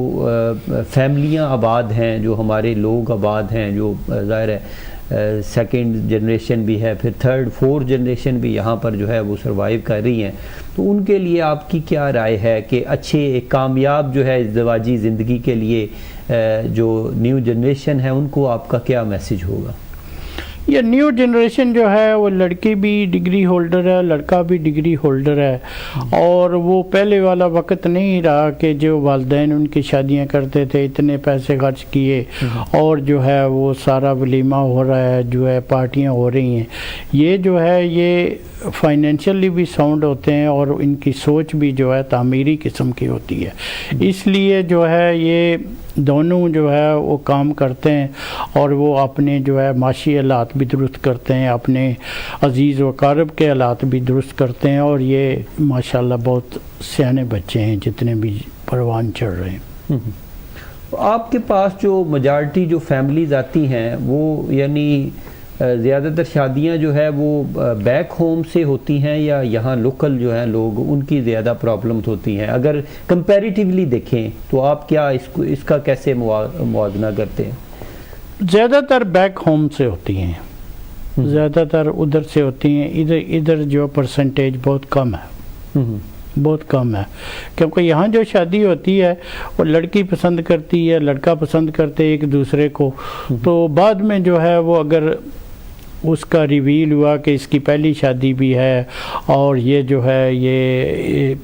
فیملیاں آباد ہیں، جو ہمارے لوگ آباد ہیں، جو ظاہر ہے سیکنڈ جنریشن بھی ہے، پھر تھرڈ 4 جنریشن بھی یہاں پر جو ہے وہ سروائیو کر رہی ہیں، تو ان کے لیے آپ کی کیا رائے ہے کہ اچھے ایک کامیاب جو ہے ازدواجی زندگی کے لیے جو نیو جنریشن ہے ان کو آپ کا کیا میسیج ہوگا؟ یہ نیو جنریشن جو ہے وہ لڑکی بھی ڈگری ہولڈر ہے، لڑکا بھی ڈگری ہولڈر ہے، اور وہ پہلے والا وقت نہیں رہا کہ جو والدین ان کی شادیاں کرتے تھے، اتنے پیسے خرچ کیے اور جو ہے وہ سارا ولیمہ ہو رہا ہے، جو ہے پارٹیاں ہو رہی ہیں. یہ جو ہے یہ فائنینشلی بھی ساؤنڈ ہوتے ہیں اور ان کی سوچ بھی جو ہے تعمیری قسم کی ہوتی ہے. اس لیے جو ہے یہ دونوں جو ہے وہ کام کرتے ہیں اور وہ اپنے جو ہے معاشی حالات بھی درست کرتے ہیں، اپنے عزیز و اقارب کے حالات بھی درست کرتے ہیں، اور یہ ماشاءاللہ بہت سیانے بچے ہیں جتنے بھی پروان چڑھ رہے ہیں. آپ کے پاس جو میجارٹی جو فیملیز آتی ہیں وہ یعنی زیادہ تر شادیاں جو ہے وہ بیک ہوم سے ہوتی ہیں یا یہاں لوکل جو ہیں لوگ ان کی زیادہ پرابلمز ہوتی ہیں؟ اگر کمپیریٹیولی دیکھیں تو آپ کیا اس کا کیسے موازنہ کرتے ہیں؟ زیادہ تر بیک ہوم سے ہوتی ہیں، زیادہ تر ادھر سے ہوتی ہیں. ادھر جو پرسنٹیج بہت کم ہے، کیونکہ یہاں جو شادی ہوتی ہے وہ لڑکی پسند کرتی ہے، لڑکا پسند کرتے ایک دوسرے کو، تو بعد میں جو ہے وہ اگر اس کا ریویل ہوا کہ اس کی پہلی شادی بھی ہے اور یہ جو ہے یہ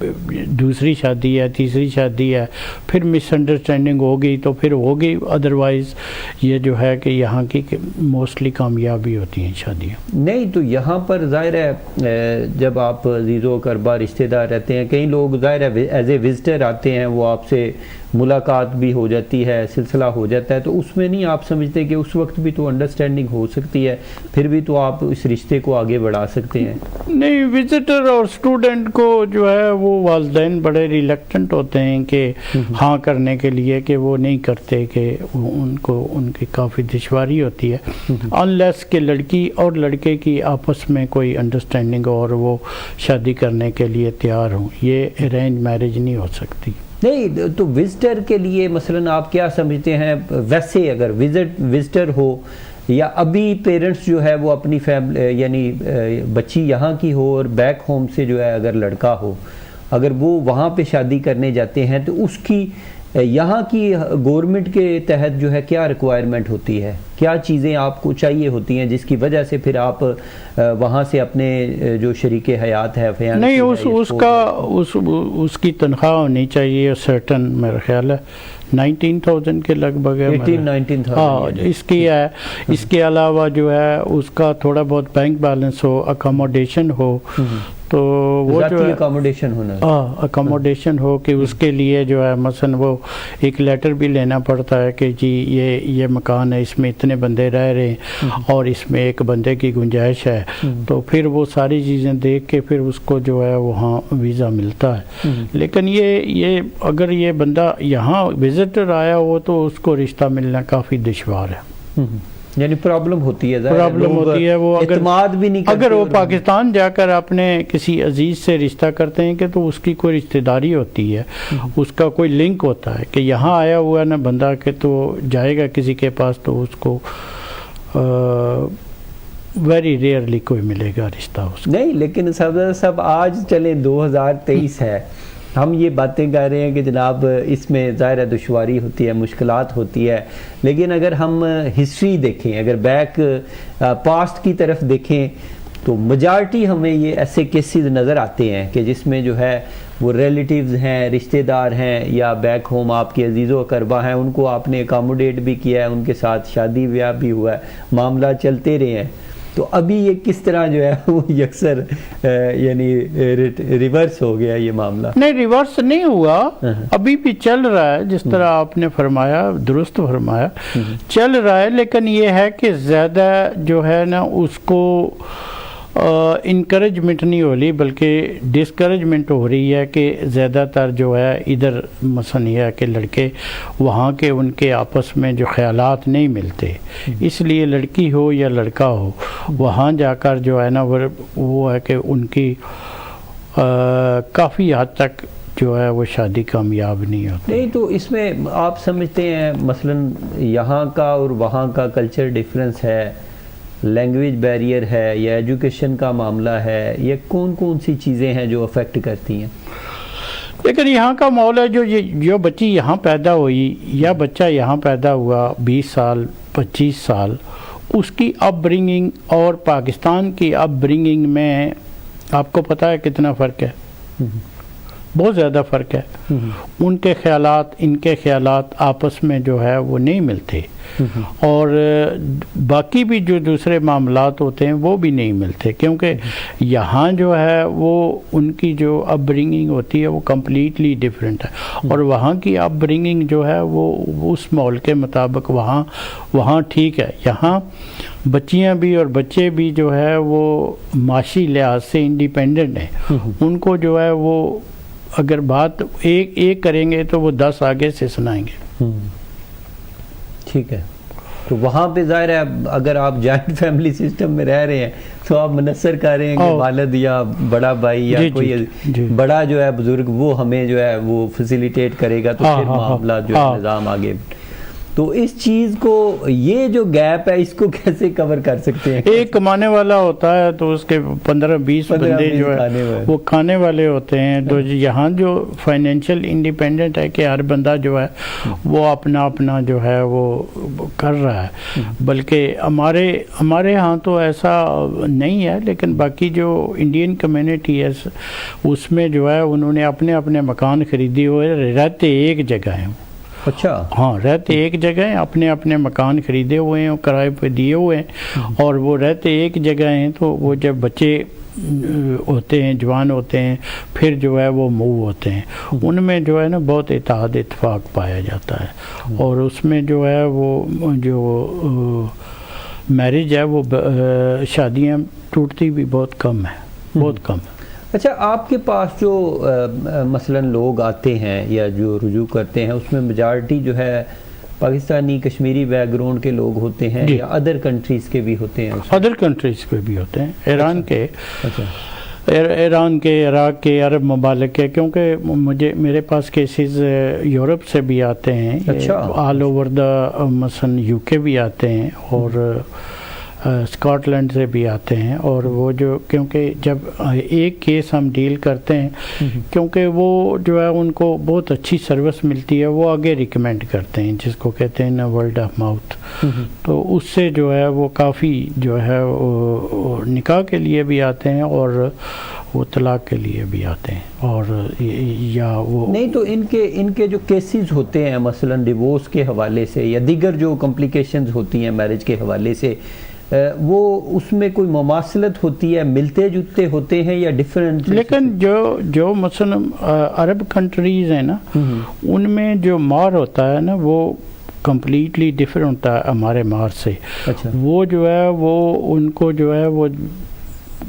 دوسری شادی ہے، تیسری شادی ہے، پھر مس انڈرسٹینڈنگ ہو گئی تو پھر ہوگی، ادروائز یہ جو ہے کہ یہاں کی موسٹلی کامیابی ہوتی ہیں شادیاں. نہیں تو یہاں پر ظاہر ہے جب آپ عزیز و اقربا رشتہ دار رہتے ہیں، کئی لوگ ظاہر ہے ایز اے وزٹر آتے ہیں، وہ آپ سے ملاقات بھی ہو جاتی ہے، سلسلہ ہو جاتا ہے، تو اس میں نہیں آپ سمجھتے کہ اس وقت بھی تو انڈرسٹینڈنگ ہو سکتی ہے، پھر بھی تو آپ اس رشتے کو آگے بڑھا سکتے ہیں؟ نہیں، وزٹر اور اسٹوڈنٹ کو جو ہے وہ والدین بڑے ریلیکٹنٹ ہوتے ہیں کہ ہاں کرنے کے لیے، کہ وہ نہیں کرتے، کہ ان کو ان کی کافی دشواری ہوتی ہے انلیس کہ لڑکی اور لڑکے کی آپس میں کوئی انڈرسٹینڈنگ اور وہ شادی کرنے کے لیے تیار ہوں. یہ ارینج میرج نہیں ہو سکتی. نہیں تو وزٹر کے لیے مثلا آپ کیا سمجھتے ہیں؟ ویسے اگر وزٹر ہو یا ابھی پیرنٹس جو ہے وہ اپنی فیملی یعنی بچی یہاں کی ہو اور بیک ہوم سے جو ہے اگر لڑکا ہو، اگر وہ وہاں پہ شادی کرنے جاتے ہیں تو اس کی یہاں کی گورنمنٹ کے تحت جو ہے کیا ریکوائرمنٹ ہوتی ہے, کیا چیزیں آپ کو چاہیے ہوتی ہیں جس کی وجہ سے پھر آپ وہاں سے اپنے جو شریک حیات ہے نہیں اس کی تنخواہ ہونی چاہیے سرٹن, میرا خیال ہے 19,000 کے لگ بھگ ہے, 19,000. ہاں اس کی ہے. اس کے علاوہ جو ہے اس کا تھوڑا بہت بینک بیلنس ہو, اکاموڈیشن ہو, تو وہ جو ہے اکاموڈیشن ہونا, اکاموڈیشن ہو کہ اس کے لیے جو ہے مثلا وہ ایک لیٹر بھی لینا پڑتا ہے کہ جی یہ مکان ہے, اس میں اتنے بندے رہ رہے ہیں اور اس میں ایک بندے کی گنجائش ہے, تو پھر وہ ساری چیزیں دیکھ کے پھر اس کو جو ہے وہاں ویزا ملتا ہے. لیکن یہ اگر یہ بندہ یہاں وزٹر آیا ہو تو اس کو رشتہ ملنا کافی دشوار ہے, یعنی پرابلم ہوتی ہے, وہ اعتماد بھی نہیں کرتے. اگر وہ پاکستان جا کر اپنے کسی عزیز سے رشتہ کرتے ہیں کہ تو اس کی کوئی رشتہ داری ہوتی ہے, اس کا کوئی لنک ہوتا ہے کہ یہاں آیا ہوا نا بندہ کہ تو جائے گا کسی کے پاس تو اس کو ویری ریئرلی کوئی ملے گا رشتہ اس کا. نہیں لیکن سب آج چلے 2023 ہے, ہم یہ باتیں کہہ رہے ہیں کہ جناب اس میں ظاہر دشواری ہوتی ہے, مشکلات ہوتی ہے, لیکن اگر ہم ہسٹری دیکھیں, اگر بیک پاسٹ کی طرف دیکھیں تو میجارٹی ہمیں یہ ایسے کیسز نظر آتے ہیں کہ جس میں جو ہے وہ ریلیٹیوز ہیں, رشتہ دار ہیں, یا بیک ہوم آپ کے عزیز و اقربا ہیں, ان کو آپ نے اکاموڈیٹ بھی کیا ہے, ان کے ساتھ شادی بیاہ بھی ہوا ہے, معاملہ چلتے رہے ہیں. تو ابھی یہ کس طرح جو ہے وہ یکسر یعنی ریورس ہو گیا یہ معاملہ؟ نہیں ریورس نہیں ہوا, ابھی بھی چل رہا ہے جس طرح آپ نے فرمایا, درست فرمایا, چل رہا ہے. لیکن یہ ہے کہ زیادہ جو ہے نا اس کو انکریجمنٹ نہیں ہو رہی بلکہ ڈسکریجمنٹ ہو رہی ہے کہ زیادہ تر جو ہے ادھر مثلا یہ ہے کہ لڑکے وہاں کے ان کے آپس میں جو خیالات نہیں ملتے, اس لیے لڑکی ہو یا لڑکا ہو وہاں جا کر جو ہے نا وہ ہے کہ ان کی کافی حد تک جو ہے وہ شادی کامیاب نہیں ہوتی. نہیں تو اس میں آپ سمجھتے ہیں مثلا یہاں کا اور وہاں کا کلچر ڈیفرنس ہے, لینگویج بیریئر ہے, یا ایجوکیشن کا معاملہ ہے, یا کون سی چیزیں ہیں جو افیکٹ کرتی ہیں؟ لیکن یہاں کا ماحول ہے, جو بچی یہاں پیدا ہوئی یا بچہ یہاں پیدا ہوا 20 سال 25 سال, اس کی اپ برنگنگ اور پاکستان کی اپ برنگنگ میں آپ کو پتہ ہے کتنا فرق ہے؟ بہت زیادہ فرق ہے. ان کے خیالات ان کے خیالات آپس میں جو ہے وہ نہیں ملتے, اور باقی بھی جو دوسرے معاملات ہوتے ہیں وہ بھی نہیں ملتے, کیونکہ یہاں جو ہے وہ ان کی جو اپ برنگنگ ہوتی ہے وہ کمپلیٹلی ڈیفرنٹ ہے, اور وہاں کی اپ برنگنگ جو ہے وہ اس ماحول کے مطابق وہاں ٹھیک ہے. یہاں بچیاں بھی اور بچے بھی جو ہے وہ معاشی لحاظ سے انڈیپینڈنٹ ہیں, ان کو جو ہے وہ اگر بات ایک کریں گے تو وہ 10 آگے سے سنائیں گے. ٹھیک ہے, تو وہاں پہ ظاہر ہے اگر آپ جوائنٹ فیملی سسٹم میں رہ رہے ہیں تو آپ منحصر کر رہے ہیں کہ والد یا بڑا بھائی یا کوئی بڑا جو ہے بزرگ وہ ہمیں جو ہے وہ فیسیلیٹیٹ کرے گا, تو پھر معاملہ جو ہے نظام آگے. تو اس چیز کو, یہ جو گیپ ہے اس کو کیسے کور کر سکتے ہیں؟ ایک کمانے والا ہوتا ہے تو اس کے 15-20 بندے جو ہے وہ کھانے والے ہوتے ہیں. تو یہاں جو فائنینشیل انڈیپینڈنٹ ہے کہ ہر بندہ جو ہے وہ اپنا جو ہے وہ کر رہا ہے, بلکہ ہمارے ہاں تو ایسا نہیں ہے. لیکن باقی جو انڈین کمیونٹی ہے اس میں جو ہے انہوں نے اپنے مکان خریدے ہوئے, رہتے ایک جگہ ہیں. اچھا, ہاں رہتے ایک جگہ ہیں, اپنے مکان خریدے ہوئے ہیں, کرائے پہ دیے ہوئے ہیں, اور وہ رہتے ایک جگہ ہیں. تو وہ جب بچے ہوتے ہیں, جوان ہوتے ہیں, پھر جو ہے وہ موو ہوتے ہیں. ان میں جو ہے نا بہت اتحاد اتفاق پایا جاتا ہے, اور اس میں جو ہے وہ جو میرج ہے وہ شادیاں ٹوٹتی بھی بہت کم ہے, بہت کم ہے. اچھا, آپ کے پاس جو مثلا لوگ آتے ہیں یا جو رجوع کرتے ہیں اس میں میجارٹی جو ہے پاکستانی کشمیری بیک گراؤنڈ کے لوگ ہوتے ہیں یا ادر کنٹریز کے بھی ہوتے ہیں؟ ادر کنٹریز کے بھی ہوتے ہیں, ایران کے, عراق کے, عرب ممالک کے, کیونکہ میرے پاس کیسز یورپ سے بھی آتے ہیں, آل اوور دا مثلا UK بھی آتے ہیں, اور اسکاٹ لینڈ سے بھی آتے ہیں، اور وہ جو کیونکہ جب ایک کیس ہم ڈیل کرتے ہیں کیونکہ وہ جو ہے ان کو بہت اچھی سروس ملتی ہے، وہ آگے ریکمینڈ کرتے ہیں جس کو کہتے ہیں نا ورلڈ آف ماؤتھ، تو اس سے جو ہے وہ کافی جو ہے نکاح کے لیے بھی آتے ہیں اور وہ طلاق کے لیے بھی آتے ہیں، اور یا وہ نہیں تو ان کے جو کیسز ہوتے ہیں مثلا ڈیورس کے حوالے سے یا دیگر جو کمپلیکیشنز ہوتی ہیں میرج کے حوالے سے، وہ اس میں کوئی مماثلت ہوتی ہے، ملتے جلتے ہوتے ہیں یا ڈیفرنٹ؟ لیکن جو مثلا عرب کنٹریز ہیں نا، ان میں جو مہر ہوتا ہے نا وہ کمپلیٹلی ڈفرینٹ ہوتا ہے ہمارے مہر سے۔ اچھا، وہ جو ہے وہ ان کو جو ہے وہ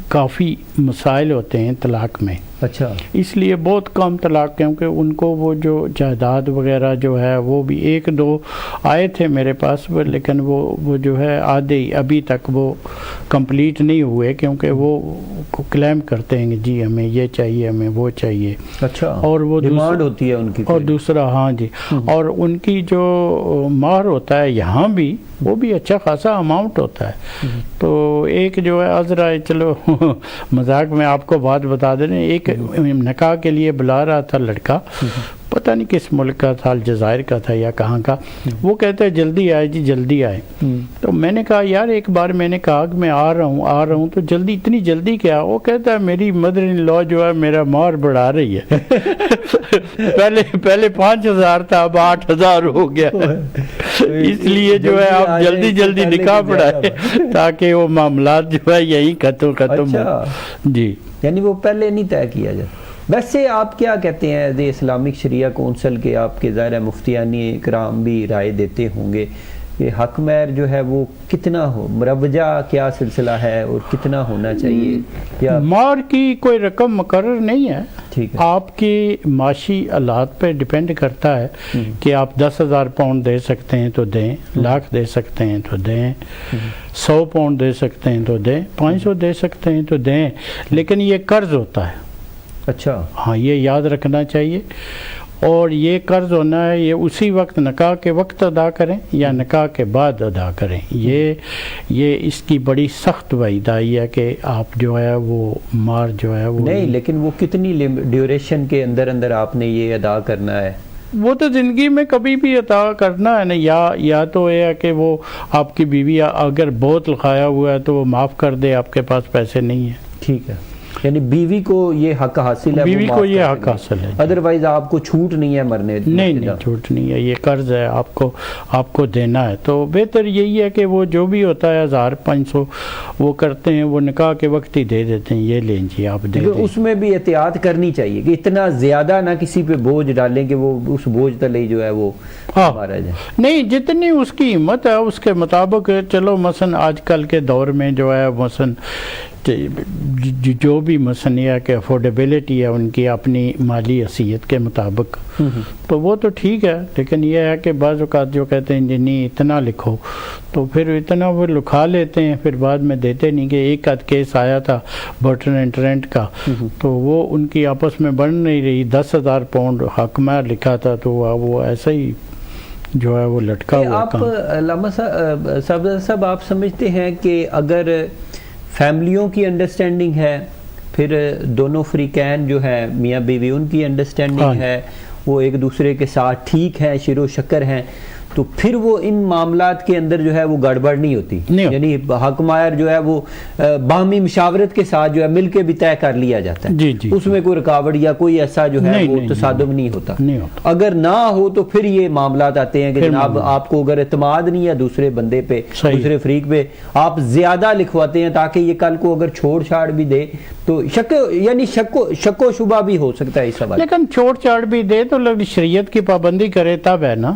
کافی مسائل ہوتے ہیں طلاق میں، اچھا، اس لیے بہت کم طلاق، کیونکہ ان کو وہ جو جائیداد وغیرہ جو ہے وہ بھی ایک دو آئے تھے میرے پاس، لیکن وہ جو ہے آدھے ابھی تک وہ کمپلیٹ نہیں ہوئے، کیونکہ وہ کلیم کرتے ہیں کہ جی ہمیں یہ چاہیے، ہمیں وہ چاہیے، اچھا، اور وہ ڈیمانڈ ہوتی ہے ان کی، اور دوسرا ہاں جی، اور ان کی جو مہر ہوتا ہے یہاں بھی وہ بھی اچھا خاصا اماؤنٹ ہوتا ہے۔ تو ایک جو ہے عذرا چلو مذاق میں آپ کو بات بتا دیں، ایک نکاح کے لیے بلا رہا تھا لڑکا، پتہ نہیں کس ملک کا تھا، الجزائر کا تھا یا کہاں کا، وہ کہتا ہے جلدی آئے جی جلدی آئے۔ تو میں نے کہا یار ایک بار میں نے کہا کہ میں آ رہا ہوں تو جلدی، اتنی جلدی کیا؟ وہ کہتا ہے میری مدر ان لا جو ہے میرا مہر بڑھا رہی ہے، پہلے 5,000 تھا اب 8,000 ہو گیا، اس لیے جو ہے آپ جلدی نکاح پڑھائے تاکہ وہ معاملات جو ہے یہی ختم ہو جی، یعنی وہ پہلے نہیں طے کیا جاتا۔ ویسے آپ کیا کہتے ہیں as a Islamic Shariah council کے، آپ کے ظاہر مفتیانی کرام بھی رائے دیتے ہوں گے کہ حق مہر جو ہے وہ کتنا ہو، مروجہ کیا سلسلہ ہے اور کتنا ہونا چاہیے؟ یا مہر کی کوئی رقم مقرر نہیں ہے، ٹھیک ہے، آپ کی معاشی حالات پہ ڈیپینڈ کرتا ہے کہ آپ 10,000 پاؤنڈ دے سکتے ہیں تو دیں، لاکھ دے سکتے ہیں تو دیں، 100 پاؤنڈ دے سکتے ہیں تو دیں، 500 دے سکتے ہیں تو دیں، لیکن یہ قرض ہوتا ہے۔ اچھا، ہاں یہ یاد رکھنا چاہیے، اور یہ قرض ہونا ہے یہ اسی وقت نکاح کے وقت ادا کریں یا نکاح کے بعد ادا کریں، یہ اس کی بڑی سخت وعید آئی ہے کہ آپ جو ہے وہ مار جو ہے وہ نہیں، لیکن وہ کتنی ڈیوریشن کے اندر آپ نے یہ ادا کرنا ہے؟ وہ تو زندگی میں کبھی بھی عطا کرنا ہے نا، یا تو یہ ہے کہ وہ آپ کی بیوی اگر بہت لکھایا ہوا ہے تو وہ معاف کر دے، آپ کے پاس پیسے نہیں ہیں، ٹھیک ہے، یعنی بیوی کو یہ حق حاصل ہے، بیوی کو یہ حق حاصل ہے، ادروائز آپ کو چھوٹ نہیں ہے مرنے؟ نہیں چھوٹ نہیں ہے، یہ قرض ہے، آپ کو دینا ہے، تو بہتر یہی ہے کہ وہ جو بھی ہوتا ہے 1,500 وہ کرتے ہیں، وہ نکاح کے وقت ہی دے دیتے ہیں، یہ لیں جی آپ دے دیں۔ اس میں بھی احتیاط کرنی چاہیے کہ اتنا زیادہ نہ کسی پہ بوجھ ڈالیں کہ وہ اس بوجھ تلے جو ہے وہ مارا جائے۔ نہیں، جتنی اس کی ہمت ہے اس کے مطابق چلو، مثلا آج کل کے دور میں جو ہے مثلا جو بھی مثلا یہ ہے کہ افورڈیبلٹی ہے ان کی اپنی مالی حیثیت کے مطابق، تو وہ تو ٹھیک ہے، لیکن یہ ہے کہ بعض اوقات جو کہتے ہیں جنہیں اتنا لکھو تو پھر اتنا وہ لکھا لیتے ہیں، پھر بعد میں دیتے نہیں۔ کہ ایک آدھ کیس آیا تھا برٹن اینڈ ٹرینٹ کا، تو وہ ان کی آپس میں بن نہیں رہی، 10,000 پاؤنڈ حق مہر لکھا تھا تو وہ ایسا ہی جو ہے وہ لٹکا ہوا۔ آپ علامہ صاحب آپ سمجھتے ہیں کہ اگر فیملیوں کی انڈرسٹینڈنگ ہے، پھر دونوں فریقین جو ہے میاں بیوی ان کی انڈرسٹینڈنگ ہے، وہ ایک دوسرے کے ساتھ ٹھیک ہے، شیر و شکر ہیں، تو پھر وہ ان معاملات کے اندر جو ہے وہ گڑبڑ نہیں ہوتی، یعنی حق مہر جو ہے وہ باہمی مشاورت کے ساتھ جو ہے مل کے بھی طے کر لیا جاتا ہے، اس میں کوئی رکاوٹ یا کوئی ایسا جو ہے وہ تصادم نہیں ہوتا۔ اگر نہ ہو تو پھر یہ معاملات آتے ہیں کہ جناب آپ کو اگر اعتماد نہیں ہے دوسرے بندے پہ، دوسرے فریق پہ، آپ زیادہ لکھواتے ہیں تاکہ یہ کل کو اگر چھوڑ چھاڑ بھی دے تو شک و شبہ بھی ہو سکتا ہے اس سوال۔ لیکن چھوڑ چھاڑ بھی دے تو شریعت کی پابندی کرے تب ہے نا،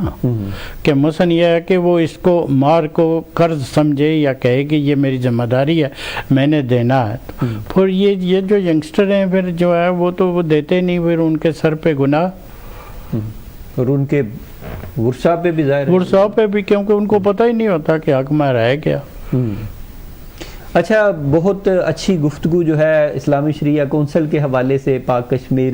کہ مثلا یہ ہے کہ وہ اس کو مار کو قرض سمجھے یا کہے کہ یہ میری ذمہ داری ہے میں نے دینا ہے، پھر یہ جو ینگسٹر ہیں پھر جو ہے وہ تو وہ دیتے نہیں، پھر ان کے سر پہ گناہ، اور ان کے ورثہ پہ بھی ظاہر، ورثہ پہ بھی، کیونکہ ان کو پتہ ہی نہیں ہوتا کہ حق مہر ہے کیا۔ اچھا، بہت اچھی گفتگو جو ہے اسلامی شریعہ کونسل کے حوالے سے، پاک کشمیر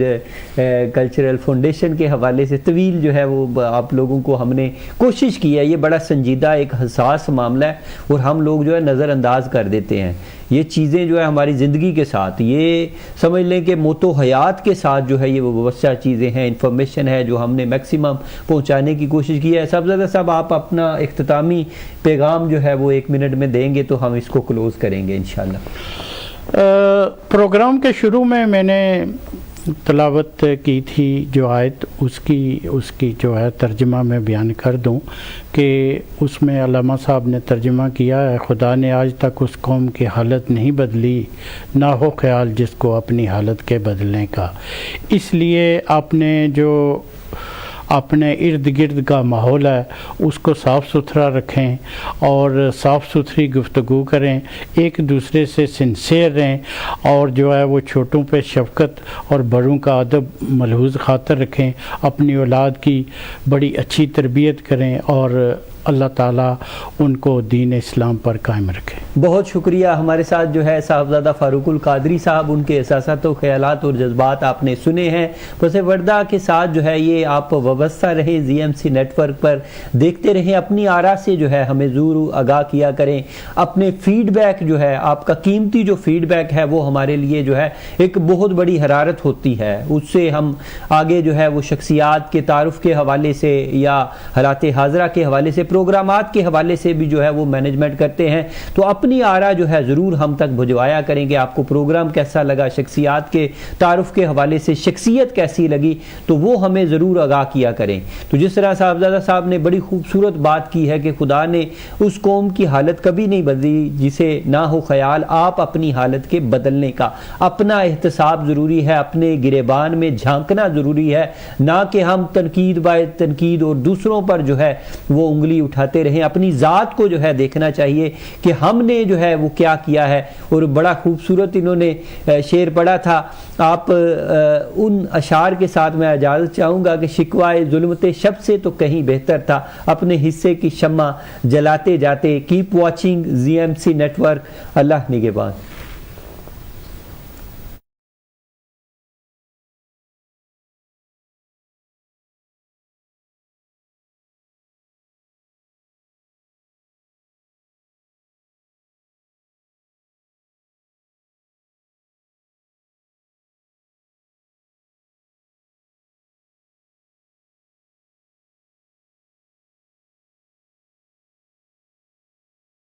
کلچرل فاؤنڈیشن کے حوالے سے طویل جو ہے وہ آپ لوگوں کو ہم نے کوشش کی ہے. یہ بڑا سنجیدہ ایک حساس معاملہ ہے اور ہم لوگ جو ہے نظر انداز کر دیتے ہیں. یہ چیزیں جو ہے ہماری زندگی کے ساتھ، یہ سمجھ لیں کہ موت و حیات کے ساتھ جو ہے یہ وابستہ چیزیں ہیں، انفارمیشن ہے جو ہم نے میکسیمم پہنچانے کی کوشش کی ہے. صاحبزادہ صاحب، آپ اپنا اختتامی پیغام جو ہے وہ 1 منٹ میں دیں گے تو ہم اس کو کلوز کریں گے انشاءاللہ. پروگرام کے شروع میں نے تلاوت کی تھی جو آیت، اس کی جو ہے ترجمہ میں بیان کر دوں کہ اس میں علامہ صاحب نے ترجمہ کیا ہے: خدا نے آج تک اس قوم کی حالت نہیں بدلی، نہ ہو خیال جس کو اپنی حالت کے بدلنے کا. اس لیے آپ نے جو اپنے ارد گرد کا ماحول ہے اس کو صاف ستھرا رکھیں اور صاف ستھری گفتگو کریں، ایک دوسرے سے سنسیئر رہیں اور جو ہے وہ چھوٹوں پہ شفقت اور بڑوں کا ادب ملحوظ خاطر رکھیں. اپنی اولاد کی بڑی اچھی تربیت کریں اور اللہ تعالیٰ ان کو دین اسلام پر قائم رکھے. بہت شکریہ. ہمارے ساتھ جو ہے صاحبزادہ فاروق القادری صاحب، ان کے احساسات و خیالات اور جذبات آپ نے سنے ہیں. پس پردہ کے ساتھ جو ہے یہ آپ وابستہ رہیں ZMC نیٹ ورک پر، دیکھتے رہیں، اپنی آرا سے جو ہے ہمیں ضرور آگاہ کیا کریں. اپنے فیڈ بیک جو ہے، آپ کا قیمتی جو فیڈ بیک ہے وہ ہمارے لیے جو ہے ایک بہت بڑی حرارت ہوتی ہے. اس سے ہم آگے جو ہے وہ شخصیات کے تعارف کے حوالے سے یا حالات حاضرہ کے حوالے سے، پروگرامات کے حوالے سے بھی جو ہے وہ مینجمنٹ کرتے ہیں. تو اپنی آرا جو ہے ضرور ہم تک بھجوایا کریں کہ آپ کو پروگرام کیسا لگا، شخصیات کے تعارف کے حوالے سے شخصیت کیسی لگی، تو وہ ہمیں ضرور آگاہ کیا کریں. تو جس طرح صاحبزادہ صاحب نے بڑی خوبصورت بات کی ہے کہ خدا نے اس قوم کی حالت کبھی نہیں بدلی جسے نہ ہو خیال آپ اپنی حالت کے بدلنے کا. اپنا احتساب ضروری ہے، اپنے گریبان میں جھانکنا ضروری ہے، نہ کہ ہم تنقید بائے تنقید اور دوسروں پر جو ہے وہ انگلی اٹھاتے رہیں. اپنی ذات کو جو ہے دیکھنا چاہیے کہ ہم نے جو ہے وہ کیا کیا ہے. اور بڑا خوبصورت انہوں نے شعر پڑھا تھا. آپ ان اشعار کے ساتھ میں اجازت چاہوں گا کہ شکوائے ظلمت شب سے تو کہیں بہتر تھا اپنے حصے کی شمع جلاتے جاتے. Keep watching ZMC network. اللہ نگہبان.